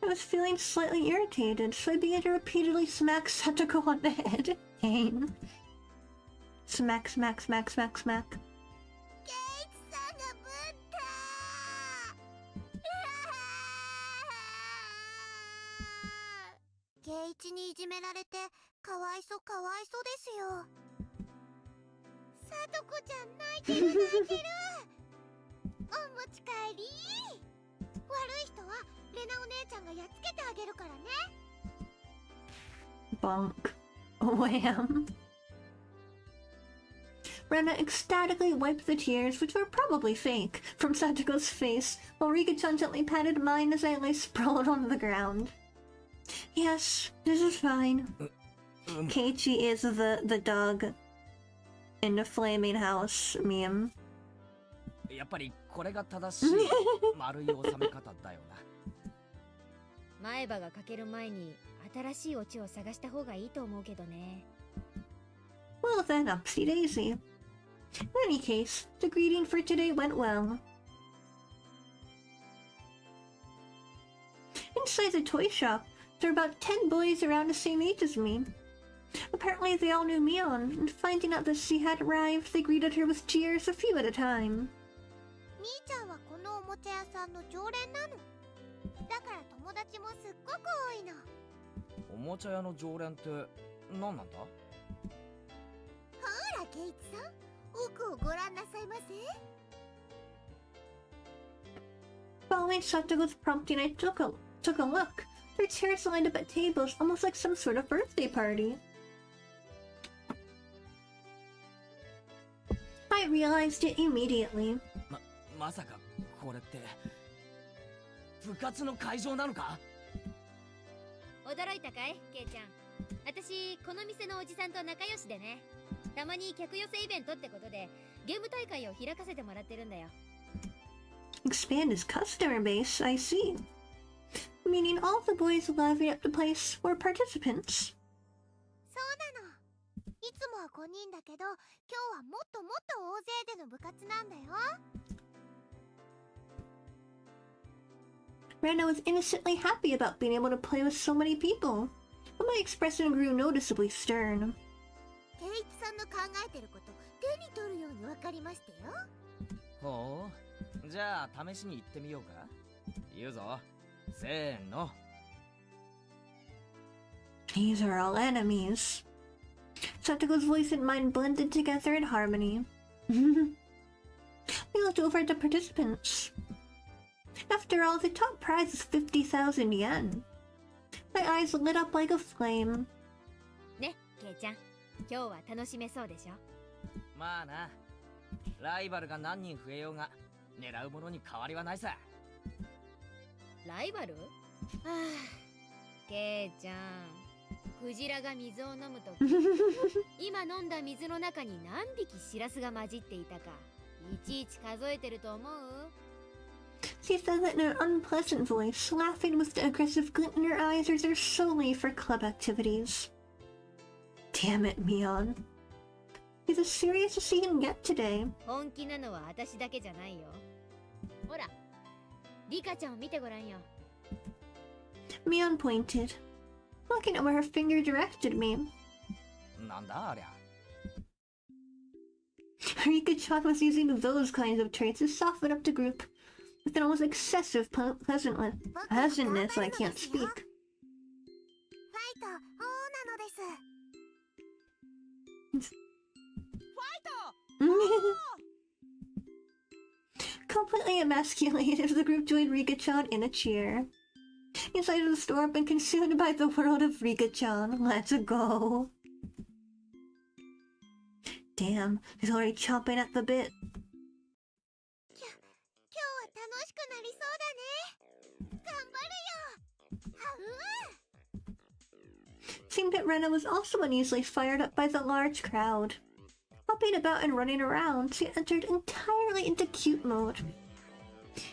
I was feeling slightly irritated, so I began to repeatedly smack Satoko on the head. Pain. Smack, smack, smack, smack, smack. 圭一さんがぶった。圭一にいじめられてかわいそうですよ。さとこちゃん泣いてるお持ち帰り。悪い人はレナお姉ちゃんがやっつけてあげるからね。 Bonk. Wham. Rena ecstatically wiped the tears, which were probably fake, from Satoko's face, while Rika-chan gently patted mine as I lay sprawled on the ground. Yes, this is fine. Keiichi is the dog in the flaming house meme. やっぱりこれが正しい丸い収め方だよな。前歯が欠ける前に新しいオチを探した方がいいと思うけどね。 Well then, upsy daisy. In any case, the greeting for today went well. Inside the toy shop, there were about 10 boys around the same age as me. Apparently they all knew Mion, and finding out that she had arrived, they greeted her with cheers a few at a time. みーちゃんはこのおもちゃ屋さんの常連なの。だから友達もすっごく多いの。おもちゃ屋の常連って何なんだ？ほら圭一さん、奥をご覧なさいませ。 Following Satoko's prompting, I took a look. There were chairs lined up at tables, almost like some sort of birthday party. I realized it immediately. まさかこれって部活の会場なのか？驚いたかい、ケイちゃん。私この店のおじさんと仲良しでね。たまに客寄せイベントってことでゲーム大会を開かせてもらってるんだよ。 Expand his customer base, I see. Meaning all the boys living at the place were participants. そうなの。いつもは5人だけど、今日はもっともっと大勢での部活なんだよ。 Rena was innocently happy about being able to play with so many people, but my expression grew noticeably stern. 圭一さんの考えてること手に取るように分かりましたよ。ほう、じゃあ試しに行ってみようか。言うぞ、せーの。 These are all enemies. Satoko's voice and mine blended together in harmony. We looked over at the participants. After all, the top prize is 50,000 yen. My eyes lit up like a flame. ね、ケイちゃん。今日は楽しめそうでしょ。まあな、ライバルが何人増えようが狙うものに変わりはないさ。ライバル？はあ、ケイちゃん。クジラが水を飲むとき今飲んだ水の中に何匹シラスが混じっていたかいちいち数えてると思う？ She said that in an unpleasant voice, laughing with the aggressive glint in her eyes reserved solely for club activities. Damn it, Mion. He's as serious as he can get today. 本気なのは私だけじゃないよ。ほら、リカちゃんを見てごらんよ。 Mion pointed, looking at where her finger directed me. なんだありゃ。 Rika-chan was using those kinds of traits to soften up the group, with an almost excessive pleasantness. I can't speak. ファイト、王なのです。 Completely emasculated, the group joined Rika-chan in a cheer. Inside of the store, I've been consumed by the world of Rika-chan. Let's go. Damn, he's already chomping at the bit. 今日は楽しくなりそうだね。頑張るよ。はう。 Seemed that Rena was also uneasily fired up by the large crowd. Hopping about and running around, she entered entirely into cute mode.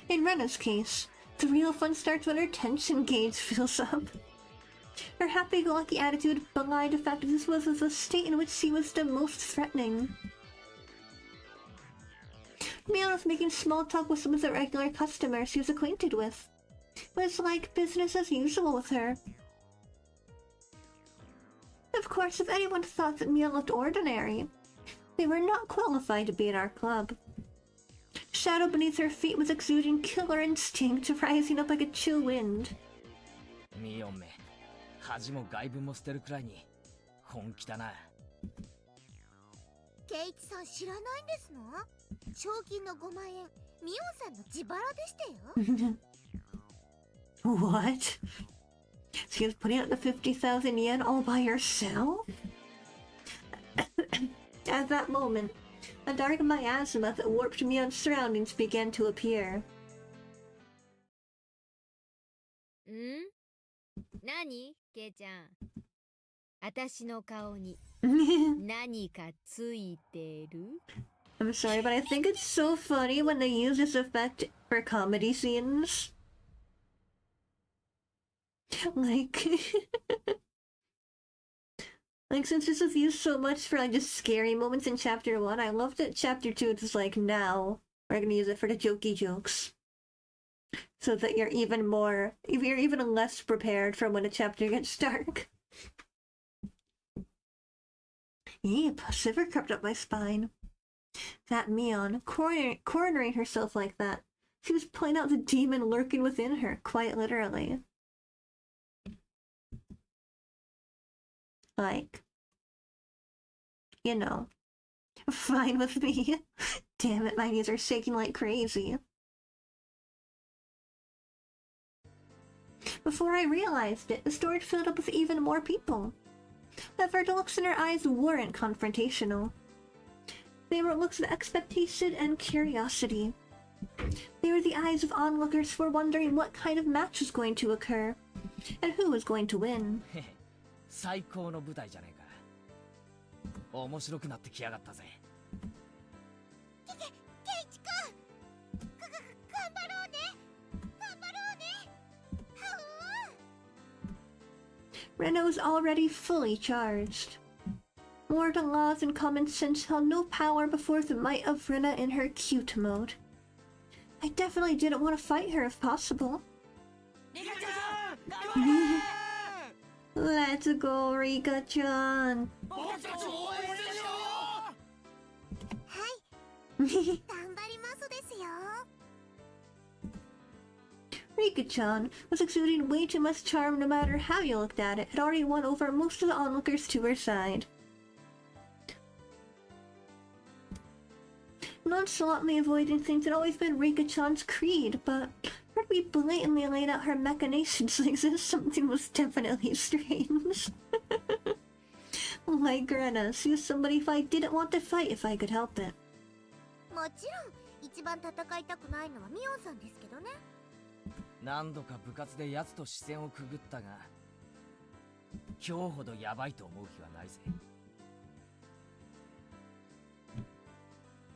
In Rena's case, the real fun starts when her tension gauge fills up. Her happy-go-lucky attitude belied the fact that this was the state in which she was the most threatening. Mion was making small talk with some of the regular customers she was acquainted with. It was like business as usual with her. Of course, if anyone thought that Mion looked ordinary, they were not qualified to be in our club. Shadow beneath her feet was exuding killer instinct, rising up like a chill wind. ミオンめ、恥も外聞も捨てるくらいに本気だな。ケイチさん知らないんですの？賞金の5万円、ミオンさんの自腹でしたよ。What? She was putting out the 50,000 yen all by herself? At that moment, a dark miasma that warped Mion's surroundings began to appear. ん？何？ケイちゃん。私の顔に何かついてる？ I'm sorry, but I think it's so funny when they use this effect for comedy scenes. Like, like since this was used so much for like just scary moments in chapter 1, I love that chapter 2 it's like now we're gonna use it for the jokey jokes. So that you're even less prepared for when a chapter gets dark. Yep, a shiver crept up my spine. That Mion, cornering herself like that. She was playing out the demon lurking within her, quite literally. Like, you know, fine with me. Damn it, my knees are shaking like crazy. Before I realized it, the store had filled up with even more people. However, the looks in her eyes weren't confrontational. They were looks of expectation and curiosity. They were the eyes of onlookers who were wondering what kind of match was going to occur, and who was going to win. 最高の舞台じゃねえか。面白くなってきやがったぜ。ケイチくん、頑張ろうね。頑張ろうね。はう。 Rena was already fully charged. Mortal laws and common sense held no power before the might of Rena in her cute mode. I definitely didn't want to fight her if possible. Let's go, Rika-chan! 頑張りますですよ。 Rika-chan was exuding way too much charm no matter how you looked at it, had already won over most of the onlookers to her side. Nonchalantly avoiding things had always been Rika-chan's creed, but when we blatantly laid out her machinations like this, something was definitely strange. Like Rena, she was somebody if I didn't want to fight if I could help it. もちろん一番戦いたくないのはミオンさんですけどね。何度か部活で奴と視線をくぐったが、今日ほどヤバいと思う気はないぜ。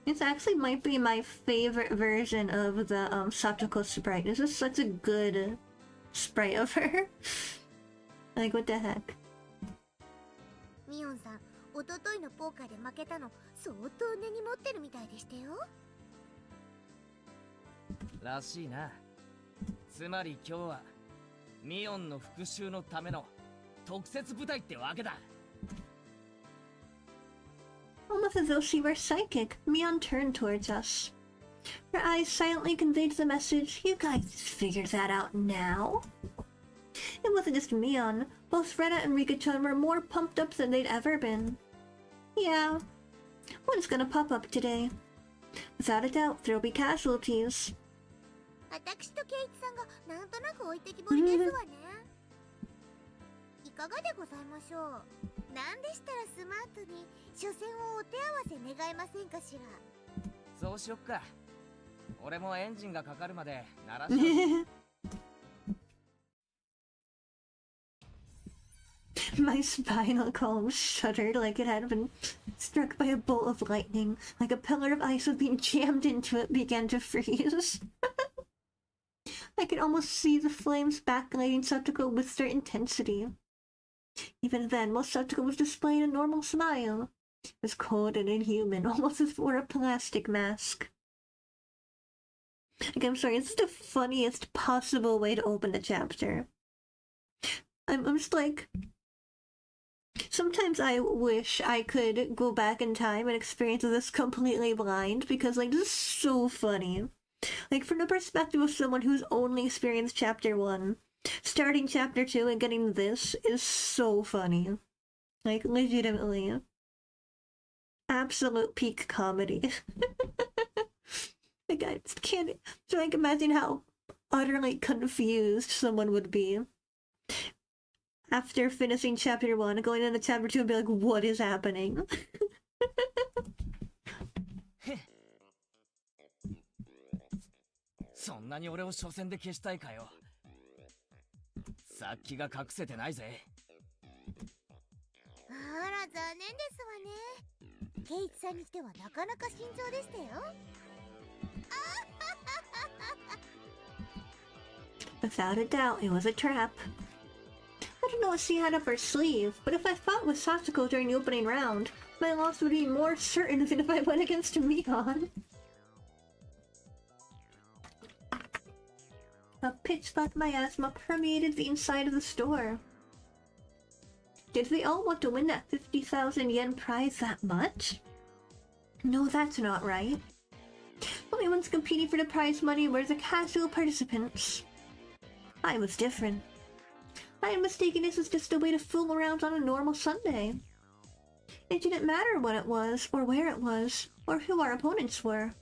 This actually might be my favorite version of the Satoko sprite. This is such a good sprite of her. Like, what the heck? ミオンさん、一昨日のポーカーで負けたの相当根に持ってるみたいでしたよ。らしいな。つまり今日はミオンの復讐のための特設舞台ってわけだ。Almost as though she were psychic, Mion turned towards us. Her eyes silently conveyed the message, "You guys figured that out now?" It wasn't just Mion. Both Rena and Rika-chan were more pumped up than they'd ever been. Yeah. One's gonna pop up today. Without a doubt, there'll be casualties. 私とケイチさんがなんとなく置いてきぼりですわね。いかがでございましょう。なんでしたらスマートに初戦をお手合わせ願えませんかしら。そうしよっか。俺もエンジンがかかるまで鳴らし My spinal column shuddered like it had been struck by a bolt of lightning, like a pillar of ice was being jammed into it began to freeze. I could almost see the flames backlighting Satoko with their intensity. Even then, while Satoko was displaying a normal smile, it was cold and inhuman, almost as if it were a plastic mask. Like, I'm sorry, it's the funniest possible way to open a chapter. I'm just like... Sometimes I wish I could go back in time and experience this completely blind, because, like, this is so funny. Like, from the perspective of someone who's only experienced Chapter 1, starting Chapter 2 and getting this is so funny. Like, legitimately. Absolute peak comedy. Like, I just can't... So I can imagine how utterly confused someone would be after finishing Chapter 1, going into Chapter 2 and be like, what is happening? そんなに俺を初戦で消したいかよ。さっきが隠せてないぜ。あら、残念ですわね。ケイチさんにしてはなかなか慎重でしたよ。Without a doubt, it was a trap. I don't know what she had up her sleeve, but if I fought with Satsuko during the opening round, my loss would be more certain than if I went against Mion. A pitch black miasma permeated the inside of the store. Did they all want to win that 50,000 yen prize that much? No, that's not right. The only ones competing for the prize money were the casual participants. I was different. I had mistaken this as just a way to fool around on a normal Sunday. It didn't matter what it was, or where it was, or who our opponents were.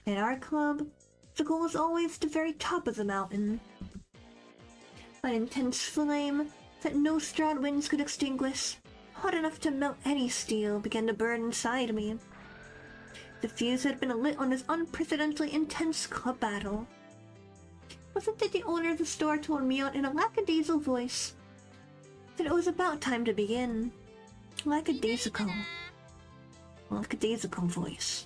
In our club, the goal was always the very top of the mountain. An intense flame that no strong winds could extinguish, hot enough to melt any steel, began to burn inside me. The fuse had been lit on this unprecedentedly intense club battle. Wasn't it the owner of the store told Mion in a lackadaisical voice that it was about time to begin? Lackadaisical. Lackadaisical voice.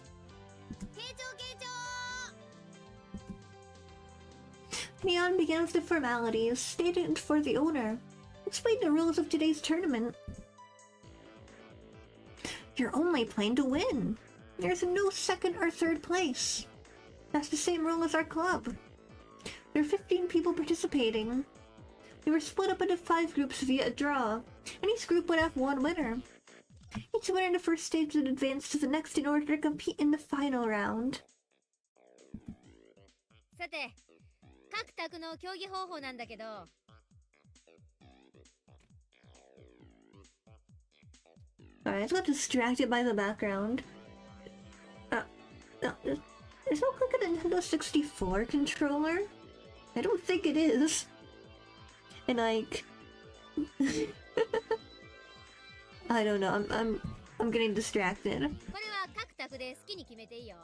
Mion began with the formalities, stated for the owner. Explained the rules of today's tournament. You're only playing to win. There's no second or third place. That's the same rule as our club. There are 15 people participating. They were split up into 5 groups via a draw, and each group would have one winner. Each winner in the first stage would advance to the next in order to compete in the final round. さて、各卓の競技方法なんだけど。Alright, I just got distracted by the background. Is that like a Nintendo 64 controller? I don't think it is. And like... I don't know, I'm getting distracted. これは各卓で好きに決めていいよ。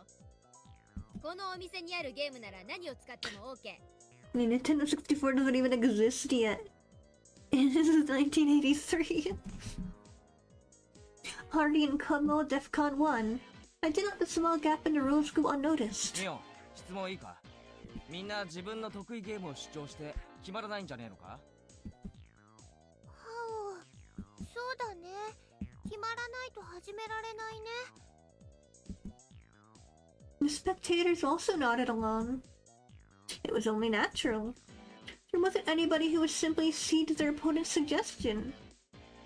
このお店にあるゲームなら何を使っても OK。I mean, Nintendo 64 doesn't even exist yet. And this is 1983. Already in Como Defcon 1. I did let the small gap in the rules go unnoticed. ミオン、質問いいか？みんな自分の得意ゲームを主張して決まらないんじゃねえのか？はお、そうだね。決まらないと始められないね。The spectators also nodded along. It was only natural. There wasn't anybody who would simply cede to their opponent's suggestion.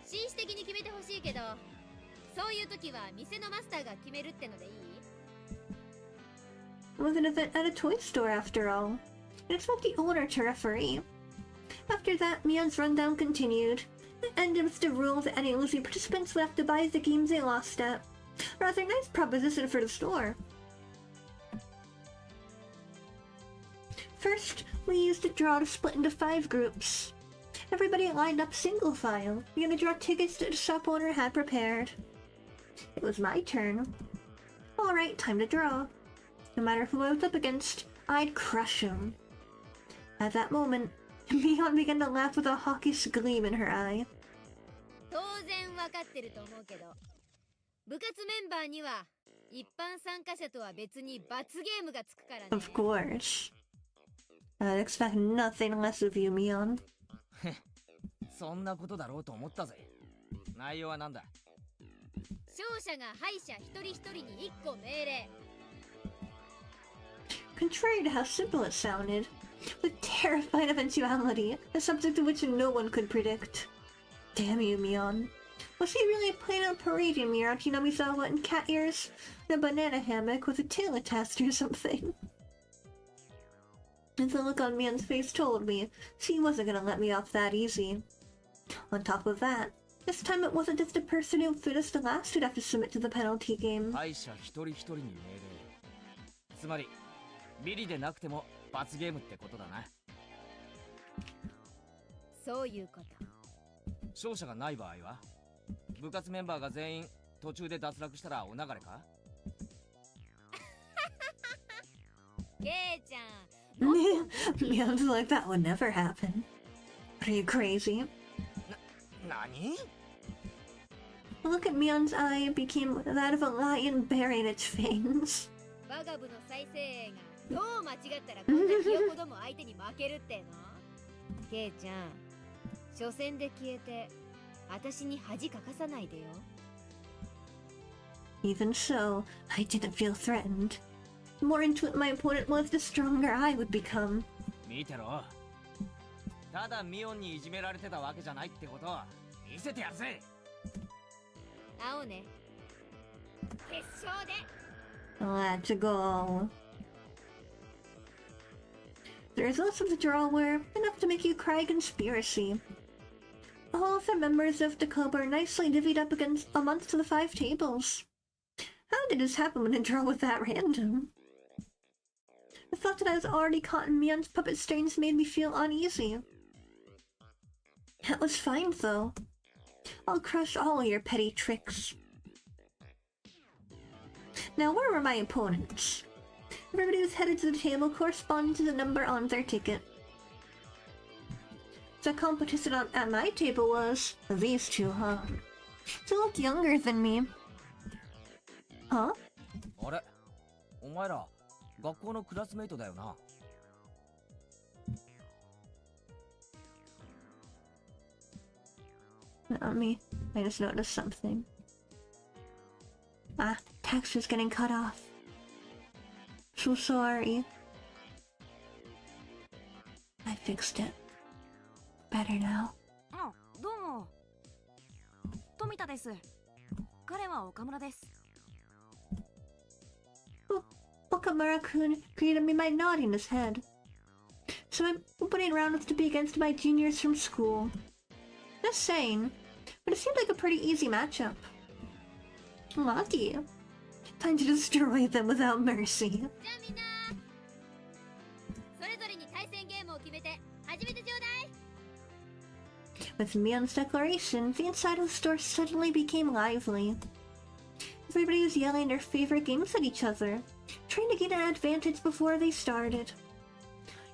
紳士的に決めてほしいけど、そういう時は店のマスターが決めるってのでいい？ It was an event at a toy store after all, and expect the owner to referee. After that, Mion's rundown continued. It ended with the rule that any losing participants would have to buy the games they lost at. A rather nice proposition for the store. We used a draw to split into 5 groups. Everybody lined up single file. We had to draw tickets that the shop owner had prepared. It was my turn. Alright, time to draw. No matter who I was up against, I'd crush him. At that moment, Mion began to laugh with a hawkish gleam in her eye. 当然わかってると思うけど、部活メンバーには一般参加者とは別に罰ゲームがつくからね。Of course. I'd expect nothing less of you, Mion. そんなことだろうと思ったぜ。内容はなんだ？勝者が敗者一人一人に1個命令。Contrary to how simple it sounded, with terrifying eventuality, a subject of which no one could predict. Damn you, Mion. Was he really planning on parading me around Hinamizawa in cat ears and a banana hammock with a tail attached or something? And the look on Mion's face told me she wasn't gonna let me off that easy. On top of that, this time it wasn't just the person who finished the last who'd have to submit to the penalty game. 敗者一人一人に命令。つまりビリでなくても罰ゲームってことだな。そういうこと。勝者がない場合は部活メンバーが全員途中で脱落したらお流れか？ケイちゃん。Mion's like, that would never happen. Are you crazy? 何? The look at Mion's eye became that of a lion baring its fangs. バガブの再生映画どう間違ったらこんなひよこども相手に負けるっての？ケイちゃん、初戦で消えて私に恥かかさないでよ。Even so, I didn't feel threatened. The more into it my opponent was, the stronger I would become. 見てろ。ただミオンにいじめられてたわけじゃないってことを見せてやるぜ。会おうね。決勝で。Let's go. The results of the draw were enough to make you cry conspiracy. All of the members of the club are nicely divvied up amongst the 5 tables. How did this happen when a draw was that random? The thought that I was already caught in Mion's puppet strings made me feel uneasy. That was fine, though. I'll crush all your petty tricks. Now, where were my opponents? Everybody was headed to the table corresponding to the number on their ticket. The competition at my table was these 2, huh? They look younger than me. Huh? あれ、お前ら学校のクラスメイトだよな。Not me. I just noticed something. Ah, text was getting cut off. So sorry. I fixed it. Better now. あ、どうも。富田です。彼は岡村です。Okamura-kun greeted me by nodding his head. So my opening round was to be against my juniors from school. Just saying, but it seemed like a pretty easy matchup. Lucky. Time to destroy them without mercy. じゃあみんなそれぞれに対戦ゲームを決めて始めてちょうだい。 With Mion's declaration, the inside of the store suddenly became lively. Everybody was yelling their favorite games at each other, trying to get an advantage before they started.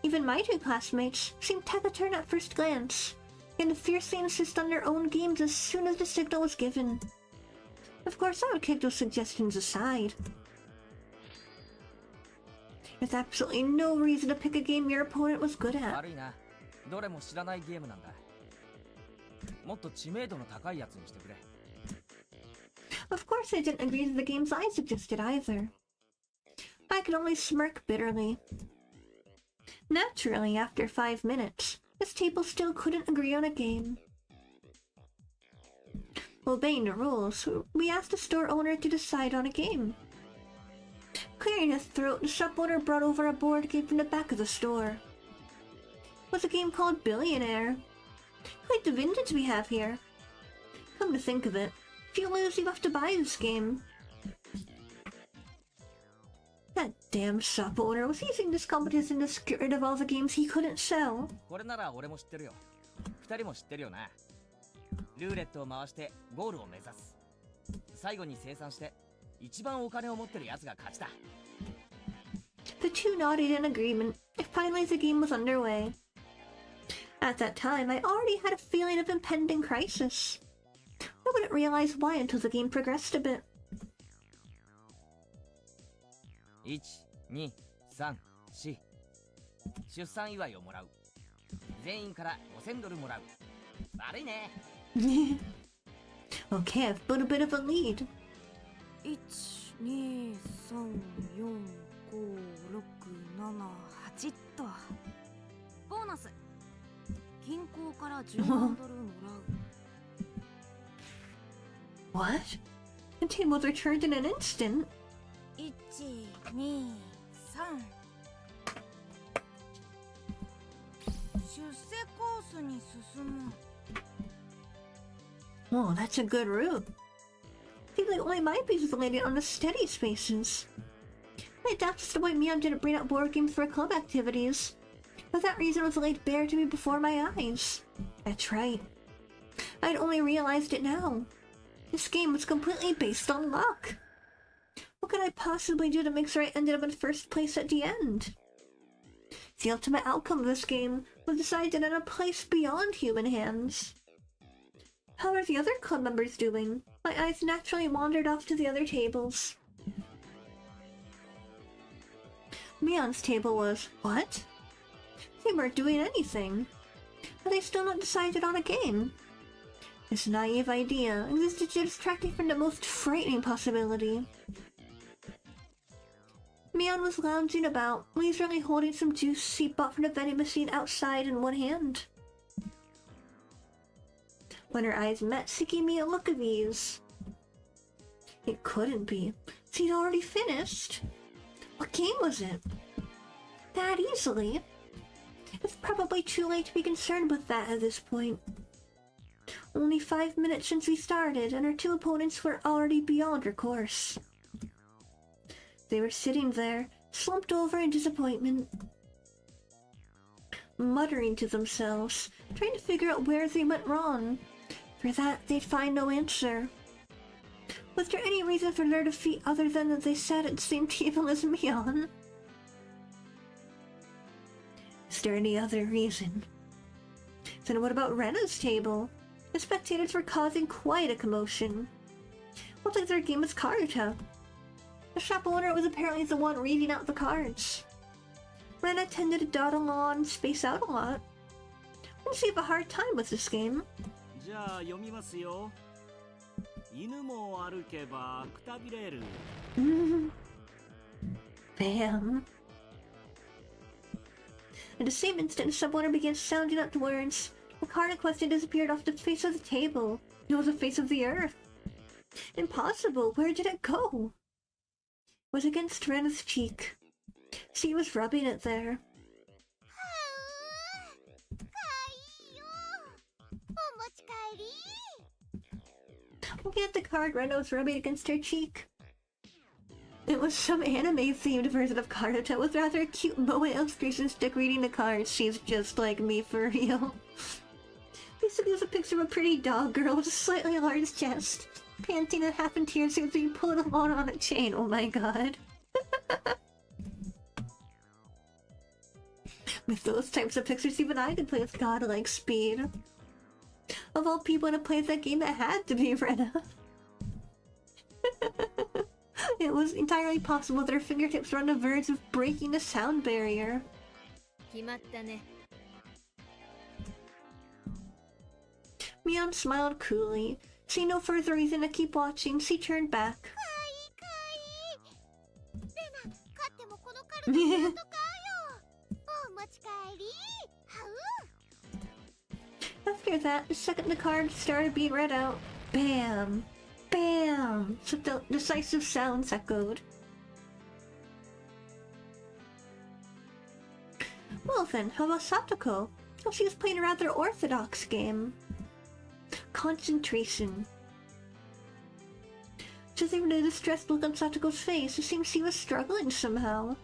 Even my 2 classmates seemed taciturn at first glance, and to fiercely insist on their own games as soon as the signal was given. Of course, I would kick those suggestions aside. There's absolutely no reason to pick a game your opponent was good at. 悪いな。どれも知らないゲームなんだ。もっと知名度の高いやつにしてくれ。Of course, I didn't agree to the games I suggested either. I could only smirk bitterly. Naturally, after 5 minutes, this table still couldn't agree on a game. Obeying the rules, we asked the store owner to decide on a game. Clearing his throat, the shop owner brought over a board game from the back of the store. It was a game called Billionaire. Quite the vintage we have here. Come to think of it, if you lose, you have to buy this game. God Damn shop owner was using this competition to get rid of all the games he couldn't sell. これなら俺も知ってるよ。二人も知ってるよな。ルーレットを回してゴールを目指す。最後に生産して一番お金を持ってるやつが勝ちだ。The two nodded in agreement, and finally the game was underway. At that time, I already had a feeling of impending crisis. I wouldn't realize why until the game progressed a bit. 1、2、3、4出産祝いをもらう。全員から5000ドルもらう。悪いね。Okay, I've built a bit of a lead. 1、2、3、4、5、6、7、8と。ボーナス。銀行から10万ドルもらう。What? The table was returned in an instant. 1、2、3。出世コースに進む。Oh, that's a good route. Seems like only my pieces landed on the steady spaces. I doubt just why Mion didn't bring out board games for club activities. But that reason was laid bare to me before my eyes. That's right. I'd only realized it now. This game was completely based on luck. What could I possibly do to make sure I ended up in first place at the end? The ultimate outcome of this game was decided in a place beyond human hands. How are the other club members doing? My eyes naturally wandered off to the other tables. Mion's table was... what? They weren't doing anything. But they still not decided on a game. This naive idea existed to distract me from the most frightening possibility. Mion was lounging about, leisurely holding some juice he bought from the vending machine outside in one hand. When her eyes met, she gave me a look of ease. It couldn't be. She'd already finished. What game was it? That easily? It's probably too late to be concerned with that at this point. Only 5 minutes since we started, and our two opponents were already beyond her course. They were sitting there, slumped over in disappointment, muttering to themselves, trying to figure out where they went wrong. For that, they'd find no answer. Was there any reason for their defeat other than that they sat at the same table as Mion? Is there any other reason? Then what about Rena's table? The spectators were causing quite a commotion. Looked like their game was Karuta. The shop owner was apparently the one reading out the cards. Rena tended to dawdle on and space out a lot. Didn't she have a hard time with this game? じゃあ読みますよ。犬も歩けばくたびれる。Bam. At the same instant, the shop owner began sounding out the words. The card in question disappeared off the face of the table. It was the face of the earth. Impossible! Where did it go? It was against Rena's cheek. She was rubbing it there. Looking at the card Rena was rubbing against her cheek. It was some anime-themed version of Karuta with rather cute moe illustration stick reading the cards. She's just like me for real. Basically, it was a picture of a pretty dog girl with a slightly large chest, panting and half in tears as being pulled along on a chain. Oh my god. With those types of pictures, even I could play with godlike speed. Of all people to play that game, it had to be Rena. It was entirely possible that her fingertips were on the verge of breaking the sound barrier. 決まったね。 Mion smiled coolly. Seeing no further reason to keep watching, she turned back. After that, the second the card started being read out, bam! Bam! So the decisive sounds echoed. Well then, how about Satoko? Well, she was playing a rather orthodox game. Concentration. Judging from the distressed look on Satoko's face, it seemed she was struggling somehow.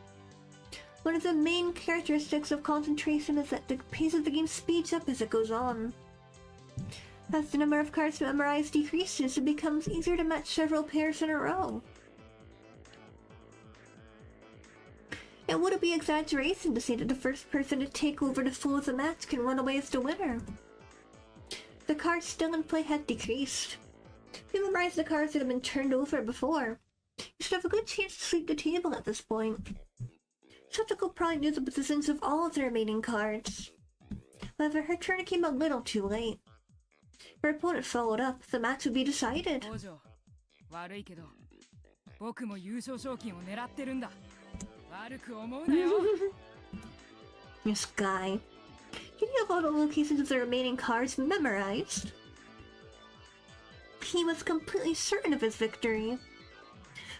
One of the main characteristics of concentration is that the pace of the game speeds up as it goes on. As the number of cards to memorize decreases, it becomes easier to match several pairs in a row. It wouldn't be exaggeration to say that the first person to take over the flow of the match can run away as the winner. The cards still in play had decreased. If you memorize the cards that have been turned over before, you should have a good chance to sweep the table at this point. Satoko probably knew the positions of all of the remaining cards. However, her turn came a little too late. If her opponent followed up, the match would be decided. This guy. Did he have all the locations of the remaining cards memorized? He was completely certain of his victory.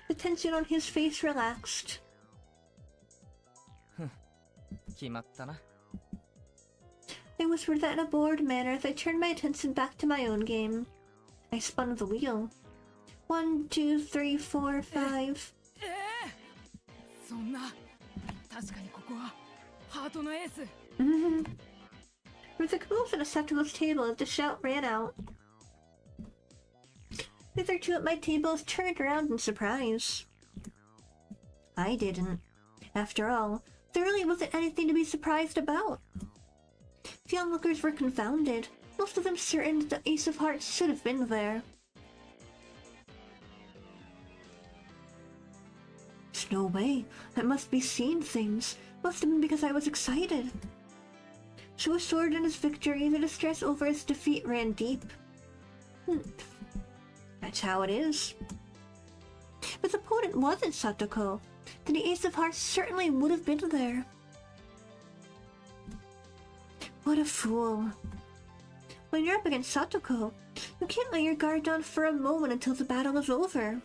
The tension on his face relaxed. I whispered that in a bored manner as I turned my attention back to my own game. I spun the wheel. 1, 2, 3, 4, 5. There was a commotion at Sato's table as the shout ran out. The other two at my tables turned around in surprise. I didn't. After all, there really wasn't anything to be surprised about. The onlookers were confounded, most of them certain that the Ace of Hearts should have been there. There's no way. I must be seeing things. Must have been because I was excited. So assured in his victory, the distress over his defeat ran deep. That's how it is. If his opponent wasn't Satoko, then the Ace of Hearts certainly would have been there. What a fool. When you're up against Satoko, you can't let your guard down for a moment until the battle is over.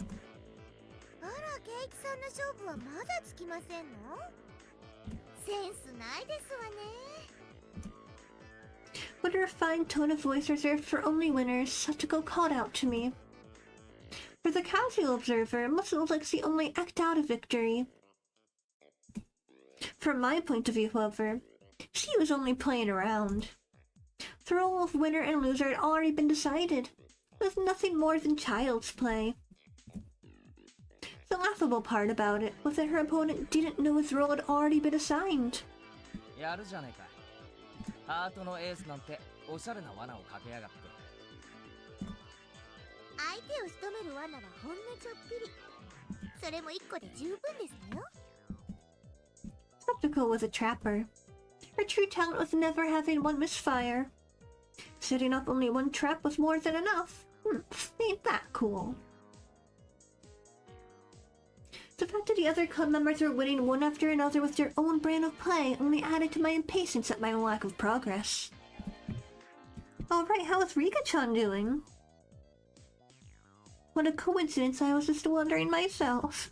With a refined tone of voice reserved for only winners, Satoko called out to me. For the casual observer, it must look like she only eked out a victory. From my point of view, however, she was only playing around. The role of winner and loser had already been decided. It was nothing more than child's play. The laughable part about it was that her opponent didn't know his role had already been assigned. Satoko was a trapper. Her true talent was never having one misfire. Setting up only one trap was more than enough. Ain't that cool? The fact that the other club members were winning one after another with their own brand of play only added to my impatience at my own lack of progress. Alright, how is Rika-chan doing? What a coincidence, I was just wondering myself.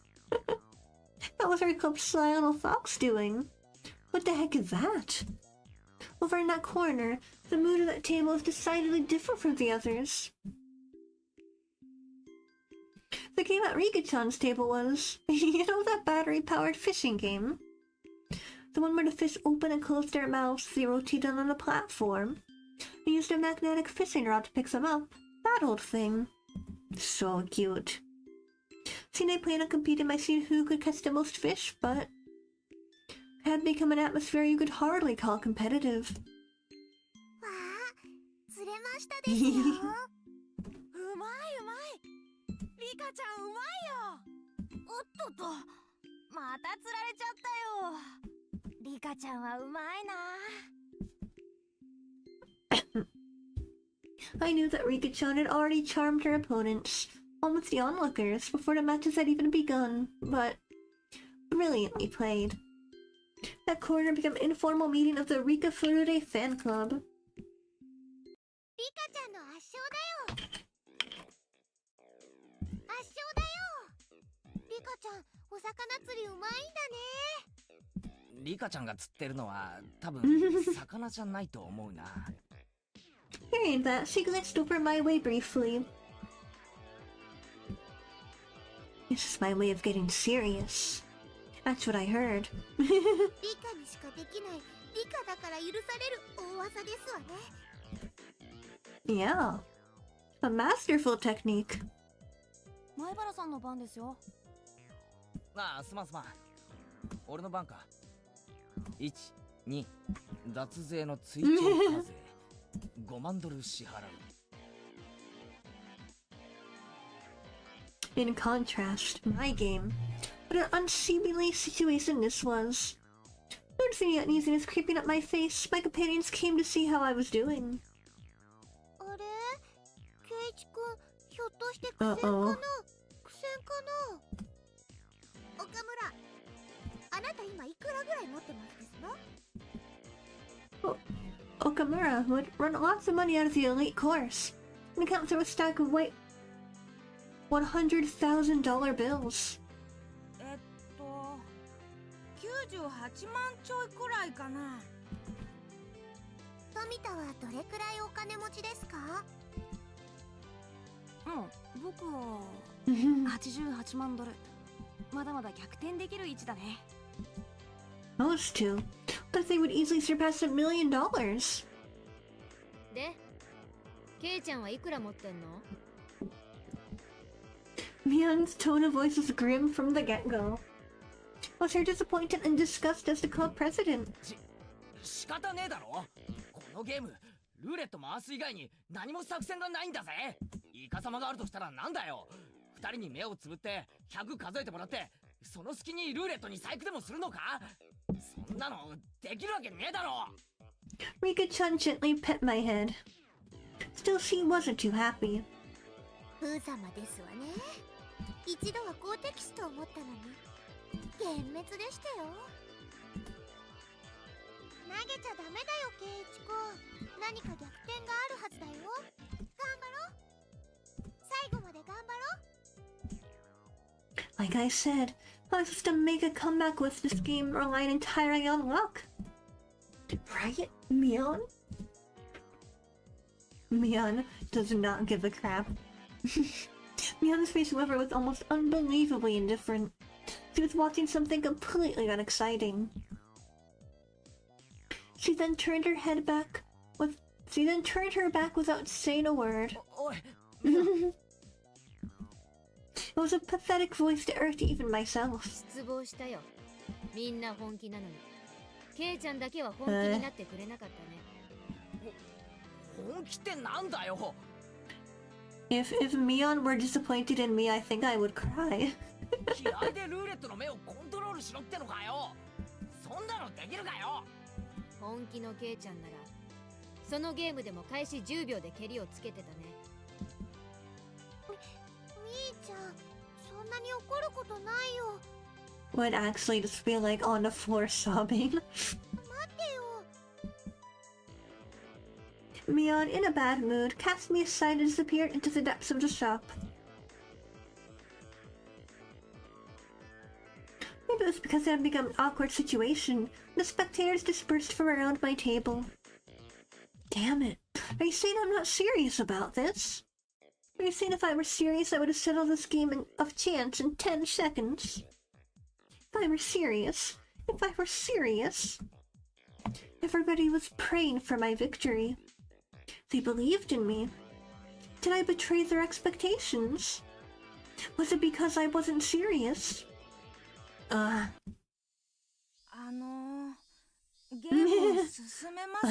How was our club's sly little fox doing? What the heck is that? Over in that corner, the mood of that table is decidedly different from the others. The game at Rika-chan's table was, you know, that battery-powered fishing game? The one where the fish open and close their mouths, they rotate on the platform. They used a magnetic fishing rod to pick them up. That old thing. So cute. Seen I plan on competing by seeing who could catch the most fish, but it had become an atmosphere you could hardly call competitive. I knew that Rika-chan had already charmed her opponents, almost the onlookers, before the matches had even begun, but brilliantly played. That corner became an informal meeting of the Rika Furude fan club. Rika-chan が釣ってるのは多分魚じゃないと思うな。Hearing that, she glanced over my way briefly. This is my way of getting serious. That's what I heard. 理科にしかできない理科だから許される大技ですわね。 Yeah. A masterful technique. 前原さんの番ですよ。ああ、すまんすまん。俺の番か。1、2、脱税の追徴課税。5万ドル支払う。In contrast, my game. What an unseemly situation this was. Noticing the uneasiness creeping up my face, my companions came to see how I was doing. あれケイチ君ひょっとして苦戦かな苦戦かな。岡村あなた今いくらぐらい持ってますですの？ Okamura would run lots of money out of the elite course and account through a stack of white $100,000 bills. 98万ちょいくらいかな。富田はどれくらいお金持ちですか？僕は88万ドル。まだまだ逆転できる位置だね。Those two. But they would easily surpass $1 million. で、ケイちゃんはいくら持ってんの？ Mion's tone of voice was grim from the get-go. Was her disappointed and disgust as the club president? 仕方ねえだろ。このゲームルーレット回す以外に何も作戦がないんだぜ。イカサマがあるとしたらなんだよ。2人に目をつぶって100数えてもらって、その隙にルーレットに細工でもするのか？そんなのできるわけねえだろ。 Rika-chan gently pet my head. Still, she wasn't too happy. 風様ですわね。一度は好敵手と思ったのに幻滅でしたよ。投げちゃダメだよケイチ君。何か逆転があるはずだよ。頑張ろう。最後まで頑張ろう。 Like I said, I was supposed to make a comeback with this game relying entirely on luck. Right, Mion? Mion does not give a crap. Mion's face, however, was almost unbelievably indifferent. She was watching something completely unexciting. She then turned her back without saying a word. おい。 It was a pathetic voice to irk even myself. 失望したよ。みんな本気なのに。ケイちゃんだけは本気になってくれなかったね。本気ってなんだよ。 If Mion were disappointed in me, I think I would cry. 気合でルーレットの目をコントロールしろってのかよ。そんなのできるかよ。本気のケイちゃんならそのゲームでも開始10秒で蹴りをつけてたね。みーちゃんそんなに怒ることないよ。 Would actually just feel like on the floor sobbing. 待ってよ。 Mion, in a bad mood, cast me aside and disappeared into the depths of the shop. Maybe it was because it had become an awkward situation. The spectators dispersed from around my table. Damn it. Are you saying I'm not serious about this? Are you saying if I were serious I would have settled this game of chance in 10 seconds? If I were serious... Everybody was praying for my victory. They believed in me. Did I betray their expectations? Was it because I wasn't serious? ゲームを進めます？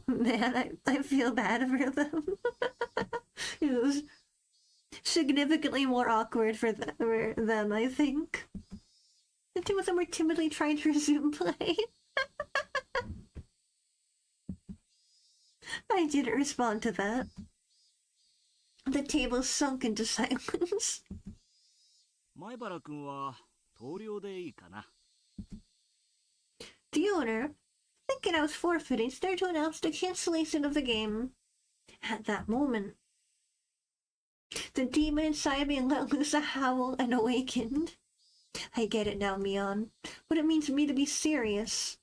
Man, I feel bad for them. It was significantly more awkward for them, I think. The two of them were timidly trying to resume play. I didn't respond to that. The table sunk into silence. 前原君は投了でいいかな。 The owner, thinking I was forfeiting, started to announce the cancellation of the game. At that moment, the demon inside me let loose a howl and awakened. I get it now, Mion. What it means for me to be serious.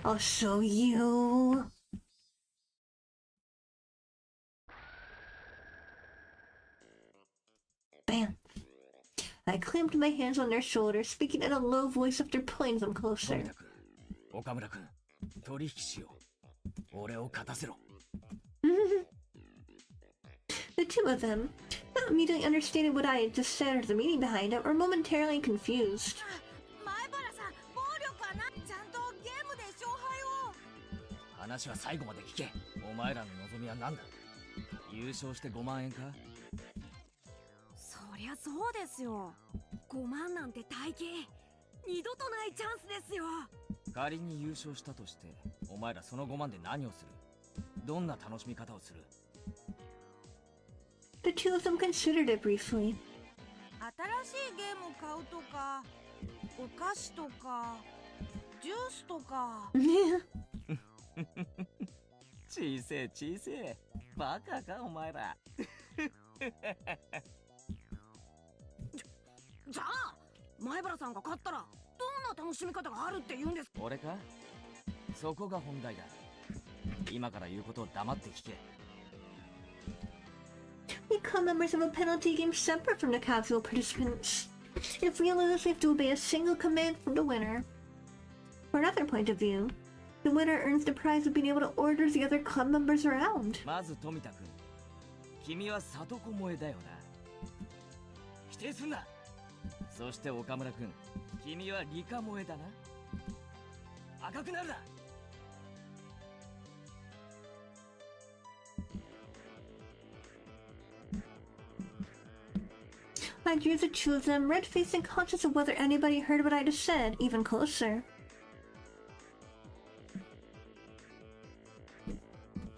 I'll show you. Bam. I clamped my hands on their shoulders, speaking in a low voice after pulling them 富 closer. 田君、岡村君、取引しよう。俺を勝たせろ。The two of them, not immediately understanding what I had just said or the meaning behind it, were momentarily confused. 前原さん、暴力はな、ちゃんとゲームで勝敗を。話は最後まで聞け。お前らの望みは何だ？優勝して5万円か？そりゃそうですよ。5万なんて大金、二度とないチャンスですよ。仮に優勝したとして、お前らその5万で何をする？どんな楽しみ方をする？ The two of them considered it briefly. 新しいゲーム買うとか、お菓子とか、ジュースとか。小せえ小せえ。バカかお前ら。じゃあ前原さんが勝ったらどんな楽しみ方があるって言うんですか？俺か？そこが本題だ。今から言うことを黙って聞け。We become members of a penalty game separate from the casual participants. If we lose, we have to obey a single command from the winner. From another point of view, the winner earns the prize of being able to order the other club members around. まず富田君、君は里子萌えだよな。否定すんな。そして岡村君、君は理科萌えだな。赤くなるな。I drew the two of them, red-faced and conscious of whether anybody heard what I just said, even closer.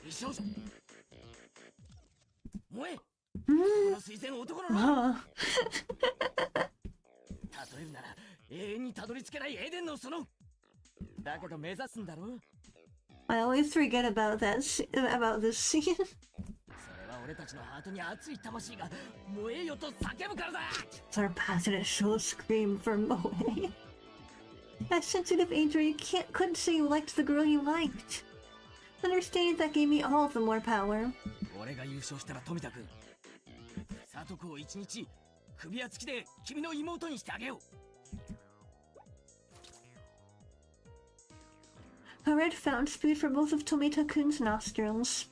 美少女萌え、こ Mm. の水仙男の名 Ah. 例えるなら永遠にたどり着けないエデンの園だけど目指すんだろ。 I always forget about about this scene. それは俺たちのハートに熱い魂が燃えよと叫ぶからだ。 Our passionate soul scream for Moe. At sensitive age where you couldn't say you liked the girl you liked. Understanding that gave me all of the more power. 俺が優勝したら富田君、里子を一日首輪付きで君の妹にしてあげよう。 A red fountain spewed from both of Tomita-kun's nostrils.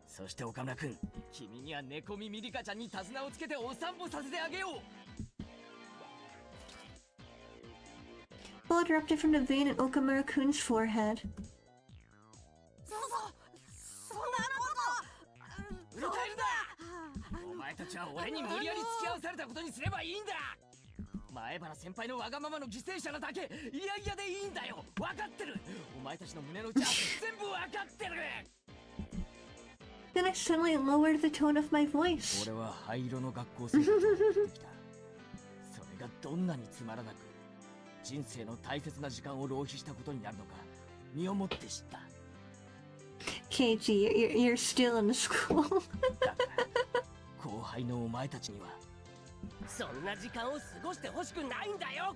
そして岡村君、君には猫耳リカちゃんに手綱をつけてお散歩させてあげよう。 Blood erupted from the vein in Okamura-kun's forehead. そんなことうるさいんだ。お前たちは俺に無理やり付き合わされたことにすればいいんだ。前原先輩のわがままの犠牲者なだけいやいやでいいんだよ。分かってる。お前たちの胸の内は全部分かってる。 Then I suddenly lowered the tone of my voice. 俺は灰色の学校生活を送ってきた。それがどんなにつまらなく人生の大切な時間を浪費したことになるのか身をもって知った。 Keiji, you're still in school. だから後輩のお前たちにはそんな時間を過ごしてほしくないんだよ。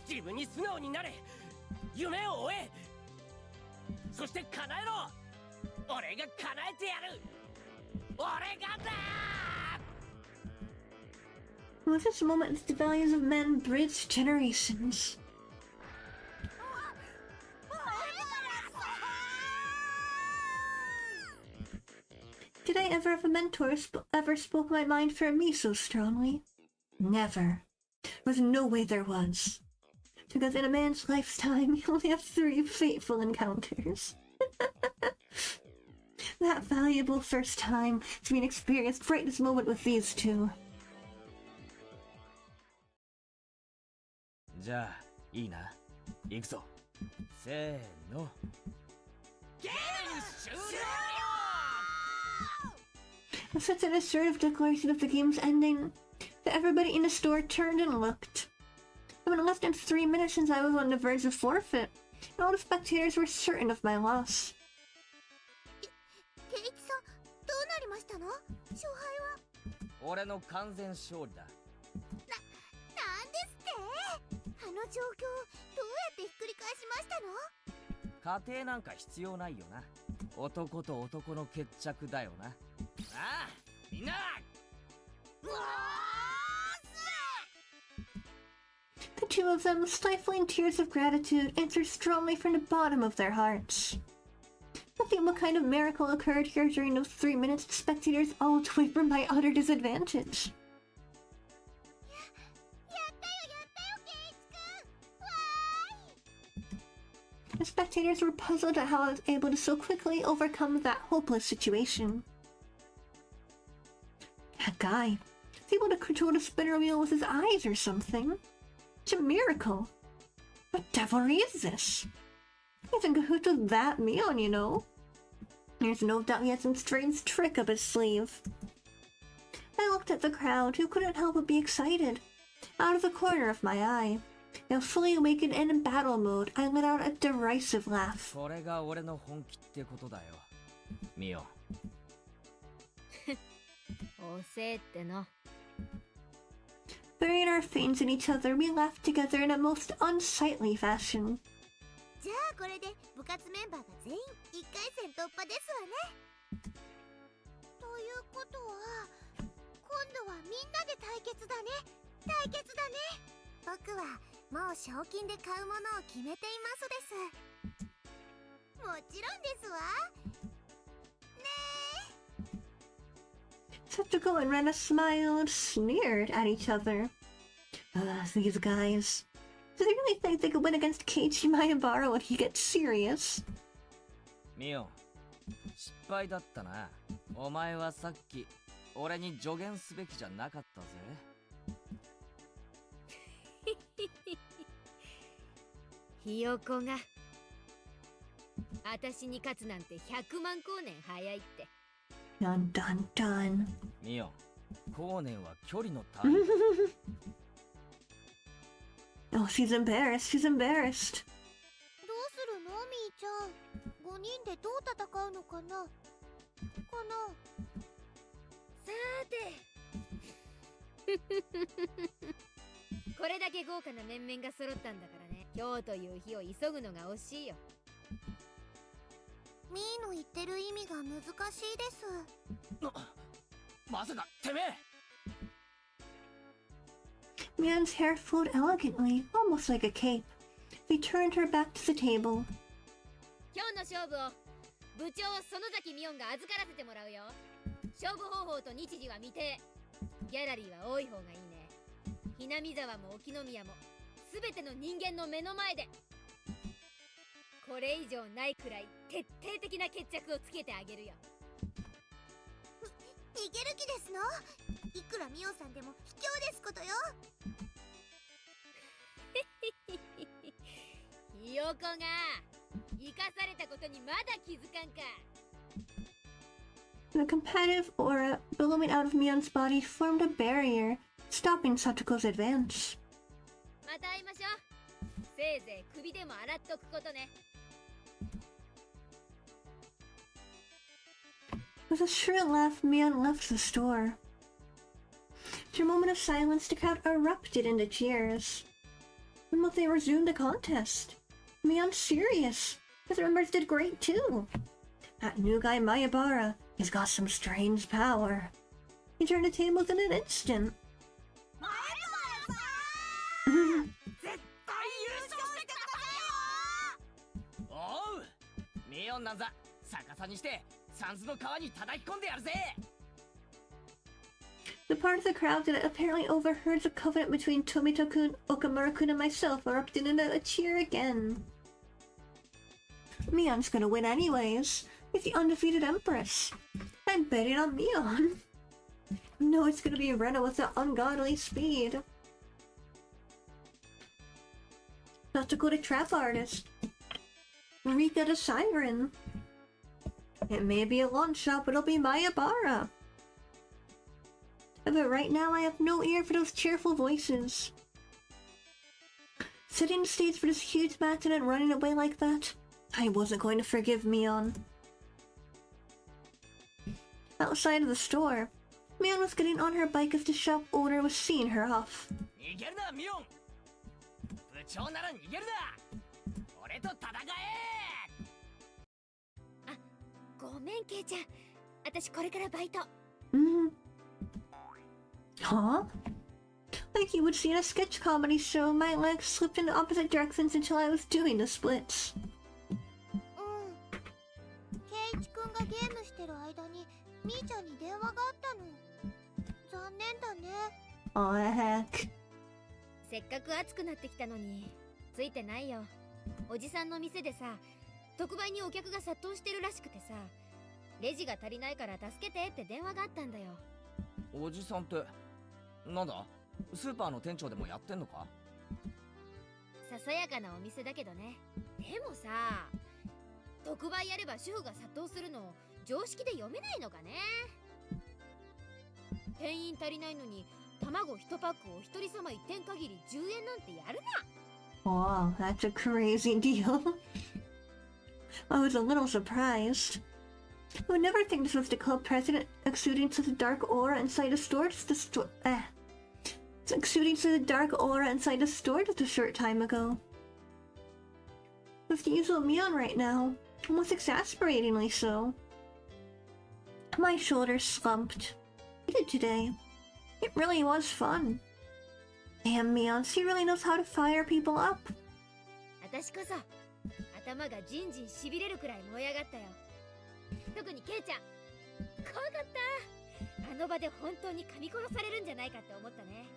自分に素直になれ。夢を追え。そして叶えろ。俺が叶えてやる。俺がだ。 With this moment, the values of men bridged generations. Did I ever have a mentor ever spoke my mind for me so strongly? Never. There was no way there was. Because in a man's lifetime, you only have 3 fateful encounters. That valuable first time to be experienced right this moment with these two. じゃあいいな。行くぞ。せーの。ゲーム終了。 With such an assertive declaration of the game's ending, that everybody in the store turned and looked. It had been less than 3 minutes since I was on the verge of forfeit, and all the spectators were certain of my loss. ケイチさん、どうなりましたの？勝敗は？俺の完全勝利だ。なんですって？あの状況、どうやってひっくり返しましたの？家庭なんか必要ないよな。男と男の決着だよな。ああ、みんな。うわーっせ The two of them, stifling tears of gratitude, answered strongly from the bottom of their hearts. Nothing what kind of miracle occurred here during those 3 minutes. The spectators all toyed from my utter disadvantage. The spectators were puzzled at how I was able to so quickly overcome that hopeless situation. That guy, he's able to control the spinner wheel with his eyes or something. It's a miracle. What devilry is this? He's in cahoots with that Mion, you know. There's no doubt he had some strange trick up his sleeve. I looked at the crowd, who couldn't help but be excited. Out of the corner of my eye, now fully awakened and in battle mode, I let out a derisive laugh. これが俺の本気ってことだよ、ミオ。遅えっての。Burying our faces in each other, we laughed together in a most unsightly fashion. じゃあこれで部活メンバーが全員1回戦突破ですわね。ということは今度はみんなで対決だね。対決だね。僕はもう賞金で買うものを決めていますです。もちろんですわ。ねえ。Setsuko and Rena smiled, sneered at each other. These guys. Do they really think they could win against Keiichi Mayabara when he gets serious? ミオ、失敗だったな。お前はさっき俺に助言すべきじゃなかったぜ。ひよこが私に勝つなんて100万光年早いって。Dun dun dun. ミオ、光年は距離の単位。Oh, she's embarrassed. She's embarrassed. どうするのみーちゃん。5人でどう戦うのかな。さーてこれだけ豪華な面々が揃ったんだからね。今日という日を急ぐのが惜しいよ。みーの言ってる意味が難しいです。まさかてめえ。Mion's hair flowed elegantly, almost like a cape. We turned her back to the table. 今日の勝負を部長園崎美音が預からせてもらうよ。勝負方法と日時は未定。ギャラリーは多い方がいいね。ひなみ沢も沖宮も全ての人間の目の前で。これ以上ないくらい徹底的な決着をつけてあげるよ。逃げる気ですの。いくらみおさんでも卑怯ですことよ。ひよこが生かされたことにまだ気づかんか。The competitive aura billowing out of Mion's body formed a barrier, stopping Satuko's advance. また会いましょう。せいぜい首でも洗っとくことね。With a shrill laugh, Mion left the store. After a moment of silence, the crowd erupted into cheers. When will they resume the contest? Mion's serious. His members did great too. That new guy Mayabara, he's got some strange power. He turned the tables in an instant. おう、ミオンなんざ逆さにして三途の川に叩き込んでやるぜ。The part of the crowd that apparently overheard the covenant between Tomito-kun, Okamura-kun, and myself erupted into a cheer again. Mion's gonna win anyways. He's the undefeated empress. I'm betting on Mion. No, it's gonna be Rena with that ungodly speed. Satsuko the trap artist. Rika the siren. It may be a long shot, but it'll be Mayabara. But right now I have no ear for those cheerful voices. Setting the stage for this huge match and then running away like that? I wasn't going to forgive Mion. Outside of the store, Mion was getting on her bike as the shop owner was seeing her off. 逃げるなミオン。部長なら逃げるな。俺と戦え。あ、ごめんケイちゃん。私これからバイト。Huh? Like you would see in a sketch comedy show, my legs slipped in opposite directions until I was doing the splits. ケイイチくんがゲームしてる間にみーちゃんに電話があったの。残念だね。Aw, heck. せっかく暑くなってきたのについてないよ。おじさんの店でさ、特売にお客が殺到してるらしくてさ、レジが足りないから助けてって電話があったんだよ。おじさんってなんだ、スーパーの店長でもやってんのか？ささやかなお店だけどね。でもさ、特売やれば主婦が殺到するの常識で読めないのかね。店員足りないのに卵1パックを一人様1点限り10円なんてやるな。 Wow, that's a crazy deal. I was a little surprised. I would never think this was the club president exuding such a dark aura inside a store exuding such a dark aura inside a store just a short time ago. With the usual Mion right now, almost exasperatingly so. My shoulders slumped. I did today. It really was fun. Damn, Mion, she really knows how to fire people up. 私こそ頭がジンジンしびれるくらい燃え上がったよ。特にケイちゃん、怖かった。あの場で本当に噛み殺されるんじゃないかって思ったね。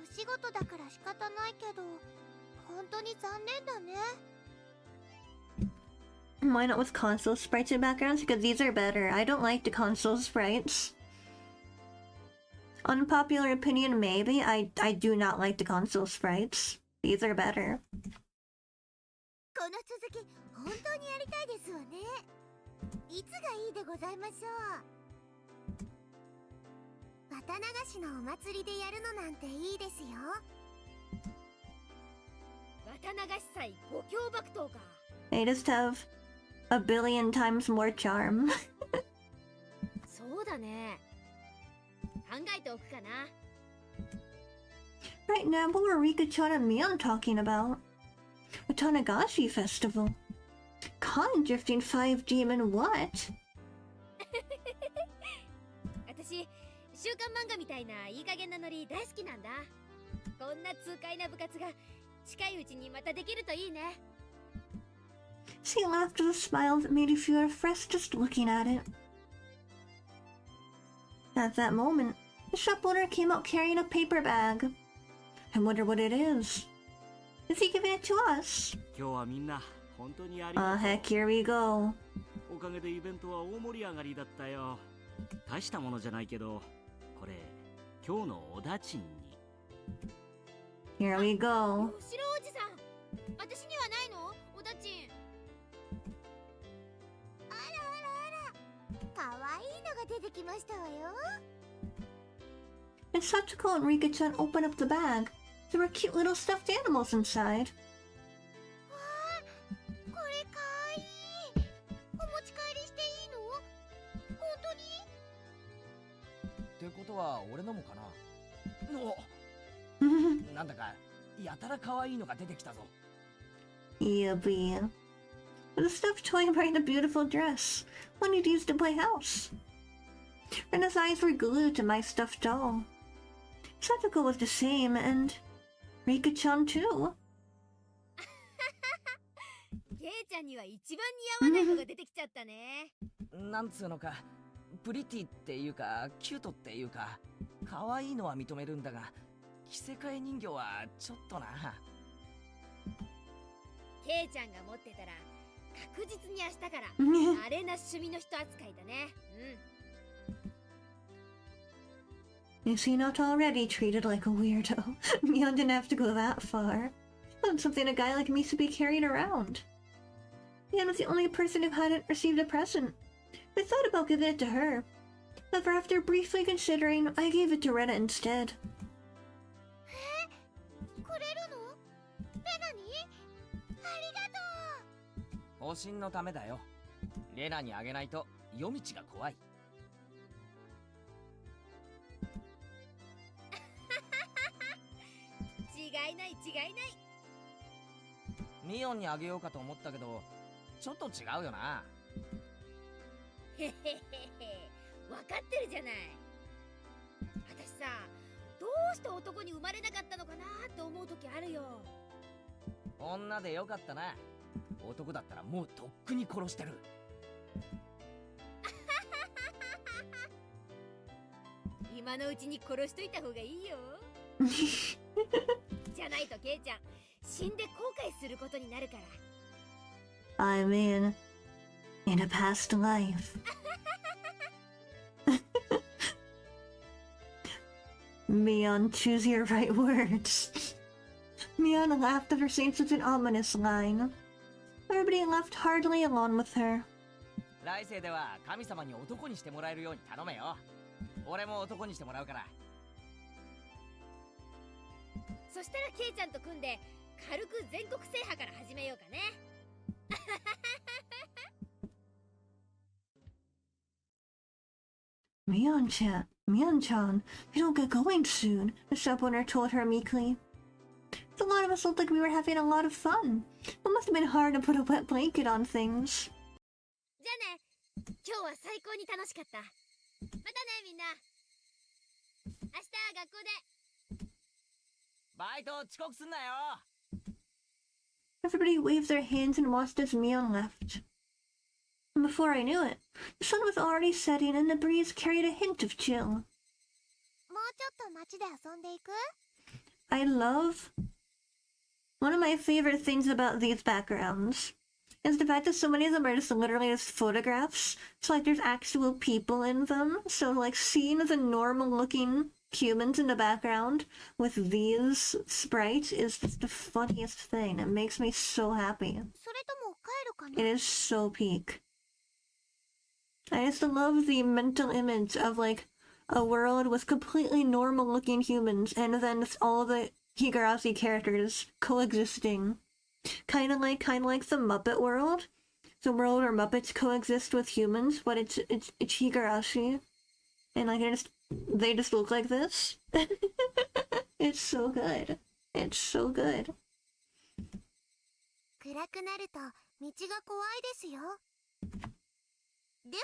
お仕事だから仕方ないけど、本当に残念だね。Why not with console sprites and backgrounds? Because these are better. I don't like the console sprites. Unpopular opinion, maybe. I do not like the console sprites. These are better. この続き、本当にやりたいですわね。いつがいいでございましょう。ワタナガシのお祭りでやるのなんていいですよ。ワタナガシ祭五強爆闘か。 They just have a billion times more charm. そうだね。考えておくかな。 Right now, what were Rika-chan and Mion talking about? Watanagashi Festival. Con drifting 5 demon what? 私、週刊漫画みたいないい加減なノリ大好きなんだ。こんな痛快な部活が近いうちにまたできるといいね。 She laughed with a smile that made you feel refreshed just looking at it. At that moment, the shop owner came out carrying a paper bag. I wonder what it is. Is he giving it to us? 今日はみんな本当にありがとう。 Heck, here we go. おかげでイベントは大盛り上がりだったよ。大したものじゃないけど、これ今日のおだちんに。 Here we go. 吉郎おじさん、私にはないの？おだちん。あら。かわいいのが出てきましたわよ。And Sachiko and Rika-chan opened up the bag. There were cute little stuffed animals inside. わあ、これかわいい。お持ち帰りしていいの？本当に？ってことは俺のもかな。なんだかやたら可愛いのが出てきたぞ。 Yeah, yeah. With a stuffed toy wearing a beautiful dress. One you'd use to play house. Rena's eyes were glued to my stuffed doll. Sachiko was the same, and Rika-chan too. ケイちゃんには一番似合わないのが出てきちゃったね。なんつうのか、プリティっていうかキュートっていうか可愛いのは認めるんだが、着せ替え人形はちょっとな。ケイちゃんが持ってたら確実に明日からアレな趣味の人扱いだね。Is he not already treated like a weirdo? Mion didn't have to go that far. Not something a guy like me should be carrying around. Mion was the only person who hadn't received a present. I thought about giving it to her. However, after briefly considering, I gave it to Rena instead. くれるの？レナに？ありがとう。保身のためだよ。レナにあげないと夜道が怖い。違いない違いない。ミオンにあげようかと思ったけど、ちょっと違うよな。へへへへ、分かってるじゃない。私さ、どうして男に生まれなかったのかなって思う時あるよ。女でよかったな。男だったらもうとっくに殺してる。今のうちに殺しといた方がいいよ。じゃないとケイちゃん死んで後悔することになるから。I mean, in a past life. Mion, choose your right words. Mion laughed after saying such an ominous line. Everybody left heartily alone with her. 来世では神様に男にしてもらえるように頼めよ。俺も男にしてもらうから。そしたらケイちゃんと組んで軽く全国制覇から始めようかね。Mion-chan, Mion-chan, you don't get going soon, the shopowner told her meekly. A lot of us looked like we were having a lot of fun. It must have been hard to put a wet blanket on things. じゃあね、今日は最高に楽しかった。またねみんな。明日学校で。バイト遅刻すんなよ。Everybody waved their hands and watched as Mion left. And before I knew it, the sun was already setting and the breeze carried a hint of chill. もうちょっと街で遊んでいく？ I love... One of my favorite things about these backgrounds is the fact that so many of them are just literally just photographs. So like there's actual people in them. So like seeing the normal looking humans in the background with these sprites is just the funniest thing. It makes me so happy. それとも帰るか It な？ is so peak. I just love the mental image of like a world with completely normal looking humans and then just all the higurashi characters coexisting. Kind of like the Muppet world. The world where Muppets coexist with humans, but it's higurashi. And like they just look like this. It's so good. It's so good. 暗くなると道が怖いですよ。では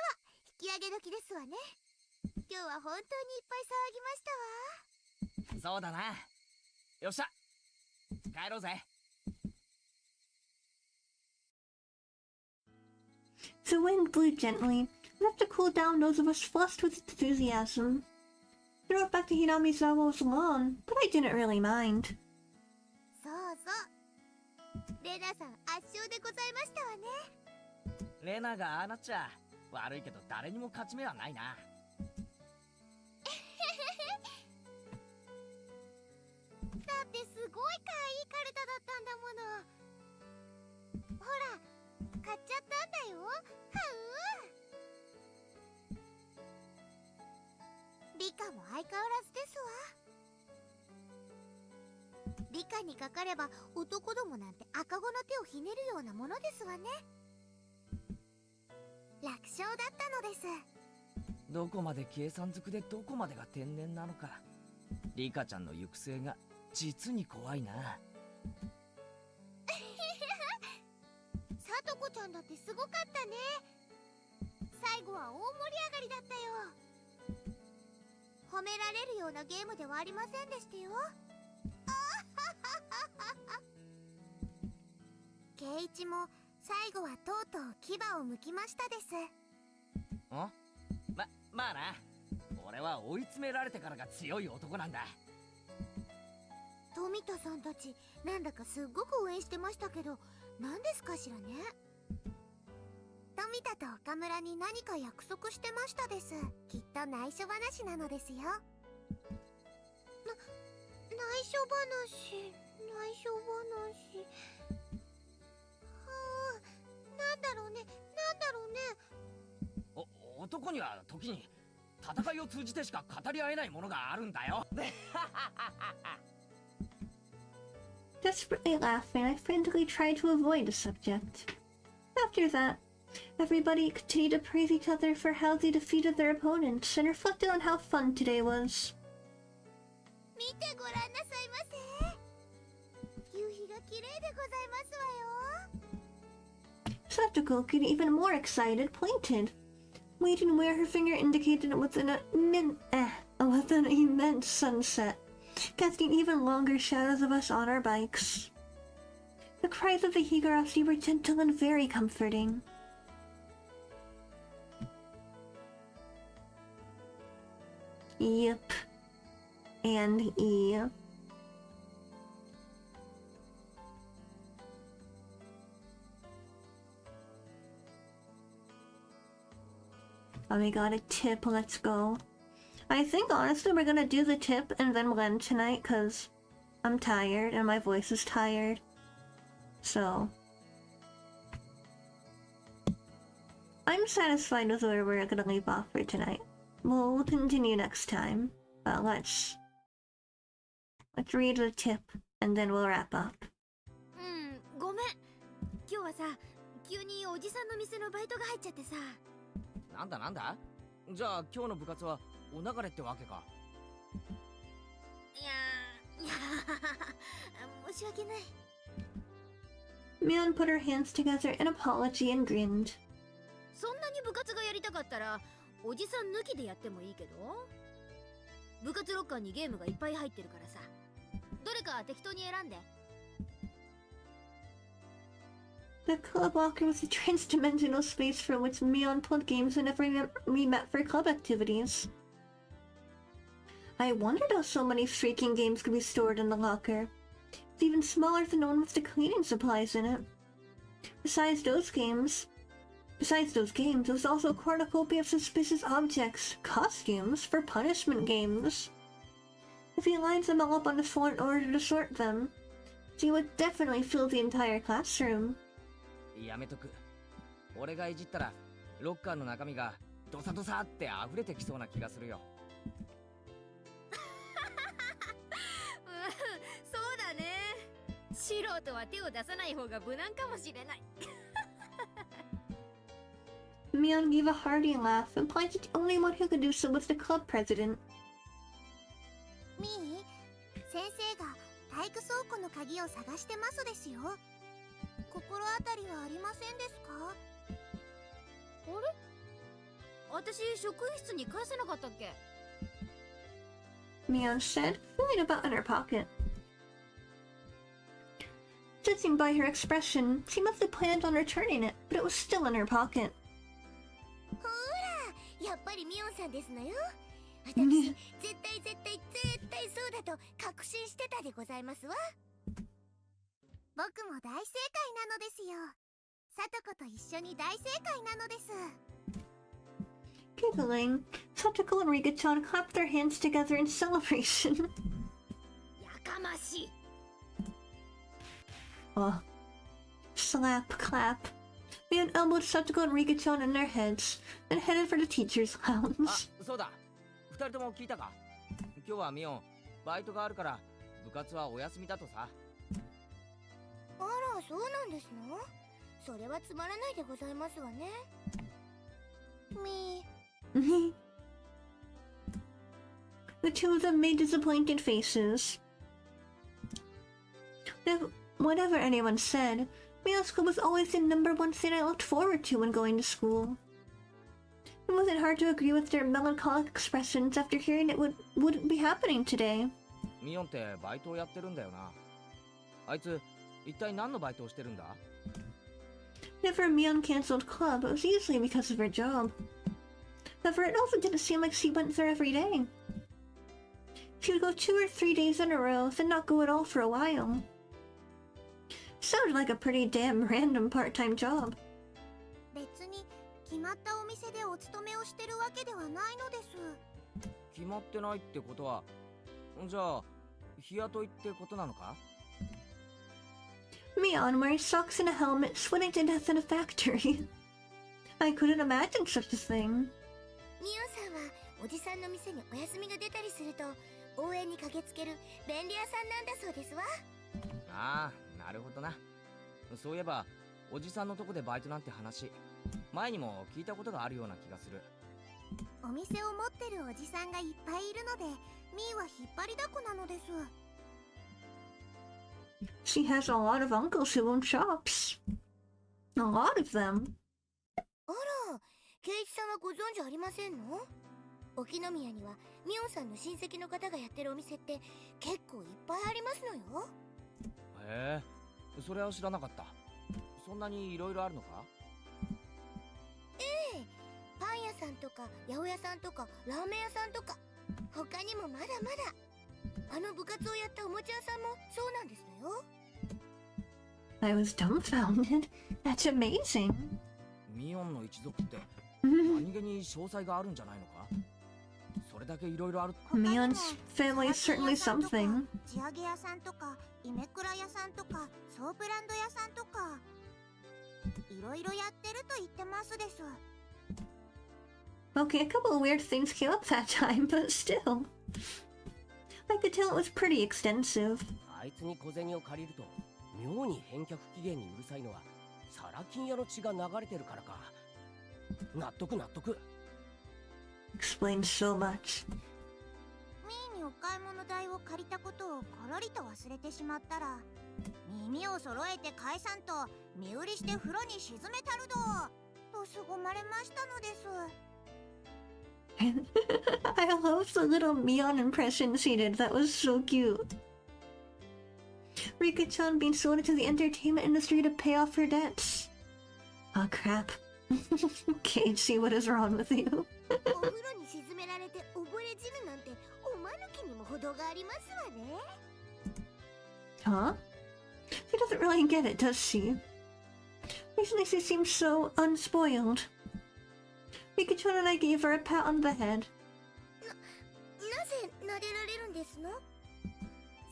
引き上げ時ですわね。今日は本当にいっぱい騒ぎましたわ。そうだな。よっしゃ、帰ろうぜ。The wind blew gently, enough to cool down those of us flushed with enthusiasm. I rode back to Hinamizawa's lawn, but I didn't really mind. そうそう。レナさん圧勝でございましたわね。レナがああなっちゃ悪いけど誰にも勝ち目はないな。だってすごい可愛いカルタだったんだもの。ほら、買っちゃったんだよ。はう。リカも相変わらずですわ。リカにかかれば男どもなんて赤子の手をひねるようなものですわね。楽勝だったのです。どこまで計算づくでどこまでが天然なのか。リカちゃんの行く末が実に怖いな。さとこちゃんだってすごかったね。最後は大盛り上がりだったよ。褒められるようなゲームではありませんでしたよ。ケイイチも最後はとうとう牙を剥きましたです。まあな。俺は追い詰められてからが強い男なんだ。富田さんたちなんだかすっごく応援してましたけど、何ですかしらね。富田と岡村に何か約束してましたです。きっと内緒話なのですよ。内緒話。なんだろうね。男には時に戦いを通じてしか語り合えないものがあるんだよ。Desperately laughing, I frantically tried to avoid the subject. After that, everybody continued to praise each other for how they defeated their opponents and reflected on how fun today was. 見てごらんなさいませ。夕日が綺麗でございますわよ。Satoko, getting even more excited, pointed, waiting where her finger indicated with an immense sunset. casting even longer shadows of us on our bikes. The cries of the higurashi were gentle and very comforting. Yep. And E. Oh, we got a tip, let's go. I think honestly we're gonna do the tip and then we'll end tonight because I'm tired and my voice is tired. So I'm satisfied with where we're gonna leave off for tonight. We'll continue next time. But let's read the tip and then we'll wrap up. ごめん。今日はさ、急におじさんの店のバイトが入っちゃってさ。なんだなんだ。じゃあ今日の部活はお流れってわけか。いや申し訳ない。Mion put her hands together in apology and grinned. そんなに部活がやりたかったら、おじさん抜きでやってもいいけど。部活ロッカーにゲームがいっぱい入ってるからさ。どれか適当に選んで。The club locker was a trans-dimensional space from which Mion pulled games whenever we met for club activities. I wondered how so many freaking games could be stored in the locker. It's even smaller than the one with the cleaning supplies in it. Besides those games, there was also a cornucopia of suspicious objects, costumes, for punishment games. If he lines them all up on the floor in order to sort them, she would definitely fill the entire classroom. やめとく。俺がいじったらロッカーの中身がドサドサって溢れてきそうな気がするよ。そうだね。素人は手を出さない方が無難かもしれない。Mion gave a hearty laugh, implying that the only one who could do so was the club president. みー、先生が体育倉庫の鍵を探してますですよ。心当たりはありませんですか？あれ？私職員室に返せなかったっけ？ Mion said, feeling about in her pocket. Judging by her expression, she must have planned on returning it, but it was still in her pocket. ほら、やっぱりミオンさんですのよ。私、絶対そうだと確信してたでございますわ。僕も大正解なのですよ。さとこと一緒に大正解なのです。Giggling, Satoko and Riga-chan clapped their hands together in celebration. やかましい。Oh. Slap, clap. Mion elbowed Satoko and Riga-chan in their heads, then headed for the teacher's lounge. あ、そうだ。二人とも聞いたか？今日はミオン、バイトがあるから部活はお休みだとさ。あら、そうなんですの？それはつまらないでございますわね。The two of them made disappointed faces. Whatever anyone said, Miyasuko was always the number one thing I looked forward to when going to school. It wasn't hard to agree with their melancholic expressions after hearing it wouldn't be happening today. ミオンってバイトをやってるんだよな。あいつ一体何のバイトをしてるんだ？ Whenever Mion canceled club, it was usually because of her job. However, it also didn't seem like she went there every day. She would go 2 or 3 days in a row, then not go at all for a while. Sounded like a pretty damn random part-time job. 別に決まったお店でお勤めをしてるわけではないのです。決まってないってことは、じゃあ日雇いってことなのか？ Mion wearing socks and a helmet, sweating to death in a factory. I couldn't imagine such a thing. ミオさんはおじさんの店にお休みが出たりすると応援に駆けつける便利屋さんなんだそうですわ。ああ、なるほどな。そういえばおじさんのとこでバイトなんて話、前にも聞いたことがあるような気がする。お店を持ってるおじさんがいっぱいいるので、ミーは引っ張りだこなのです。She has a lot of uncles who own shops. A lot of them. あら、ケイチさんはご存知ありませんの？沖宮にはミオンさんの親戚の方がやってるお店って結構いっぱいありますのよ。へえ、それは知らなかった。そんなにいろいろあるのか？ええ、パン屋さんとか八百屋さんとかラーメン屋さんとか、他にもまだまだ。あの部活をやったおもちゃ屋さんもそうなんですのよ。I was dumbfounded. That's amazing. ミオンの一族って何気に詳細があるんじゃないのか？それだけいろいろある。 Mion's family is certainly something. 地上げ屋さんとかイメクラ屋さんとかソープランド屋さんとか、いろいろやってると言ってますです。 Okay, a couple of weird things came up that time, but still. I could tell it was pretty extensive. あいつに小銭を借りると妙に返却期限にうるさいのはサラ金屋の血が流れてるからか。納得納得。 Explains so much. ミーにお買い物代を借りたことをころりと忘れてしまったら、耳を揃えて返さんと身売りして風呂に沈めたるどと凄まれましたのです。 I love the little Mion impressions he did. That was so cute. Rika-chan being sold into the entertainment industry to pay off her debts. Oh crap. Casey, what is wrong with you? お風呂に沈められて溺れ死ぬなんておまぬけにも程がありますわね。 Huh? She doesn't really get it, does she? Recently she seems so unspoiled. Rika-chan and I gave her a pat on the head. なぜ撫でられるんですの？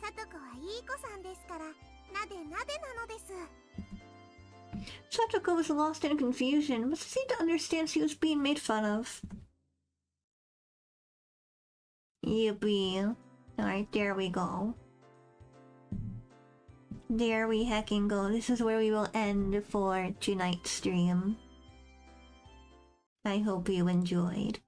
さとこはいい子さんですから、なでなでなのです。 Satoko was lost in confusion, but seemed to understand she was being made fun of. Yippee. Alright, there we go. There we heckin' go. This is where we will end for tonight's stream. I hope you enjoyed.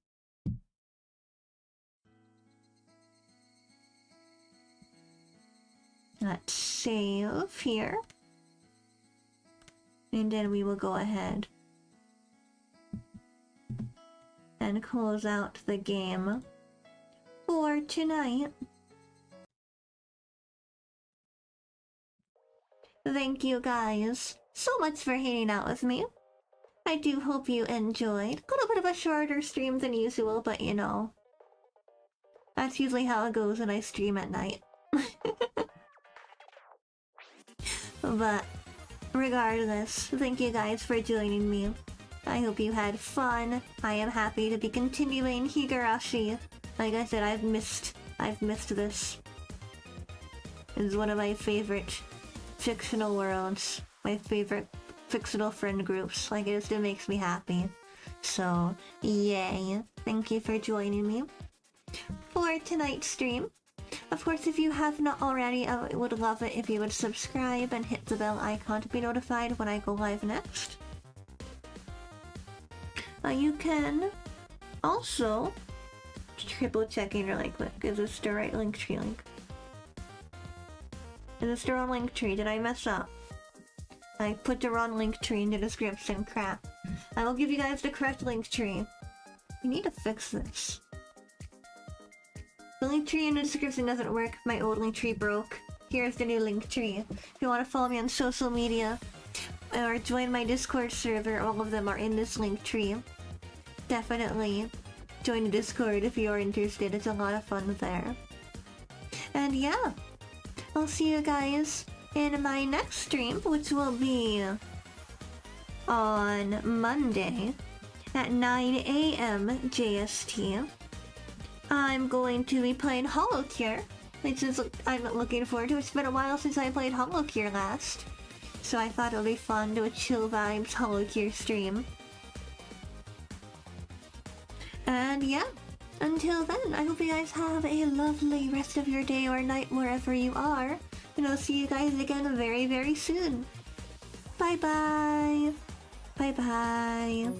Let's save here. And then we will go ahead and close out the game for tonight. Thank you guys so much for hanging out with me. I do hope you enjoyed. A little bit of a shorter stream than usual, but you know, that's usually how it goes when I stream at night. But regardless, thank you guys for joining me. I hope you had fun. I am happy to be continuing Higurashi. Like I said, I've missed this. It's one of my favorite fictional worlds. My favorite fictional friend groups. Like, it just makes me happy. So, yay. Thank you for joining me for tonight's stream. Of course, if you have not already, I would love it if you would subscribe and hit the bell icon to be notified when I go live next. You can also triple checking really quick. Is this the right Linktree link? Is this the wrong Linktree? Did I mess up? I put the wrong Linktree in the description. Crap. I will give you guys the correct Linktree. We need to fix this. The Linktree in the description doesn't work. My old Linktree broke. Here's the new Linktree. If you want to follow me on social media or join my Discord server, all of them are in this Linktree. Definitely join the Discord if you're interested. It's a lot of fun there. And yeah, I'll see you guys in my next stream, which will be on Monday at 9 AM JST. I'm going to be playing Holocure, which is I'm looking forward to. It's been a while since I played Holocure last, so I thought it would be fun to do a chill vibes Holocure stream. And yeah, until then, I hope you guys have a lovely rest of your day or night wherever you are, and I'll see you guys again very, very soon. Bye bye! Bye bye!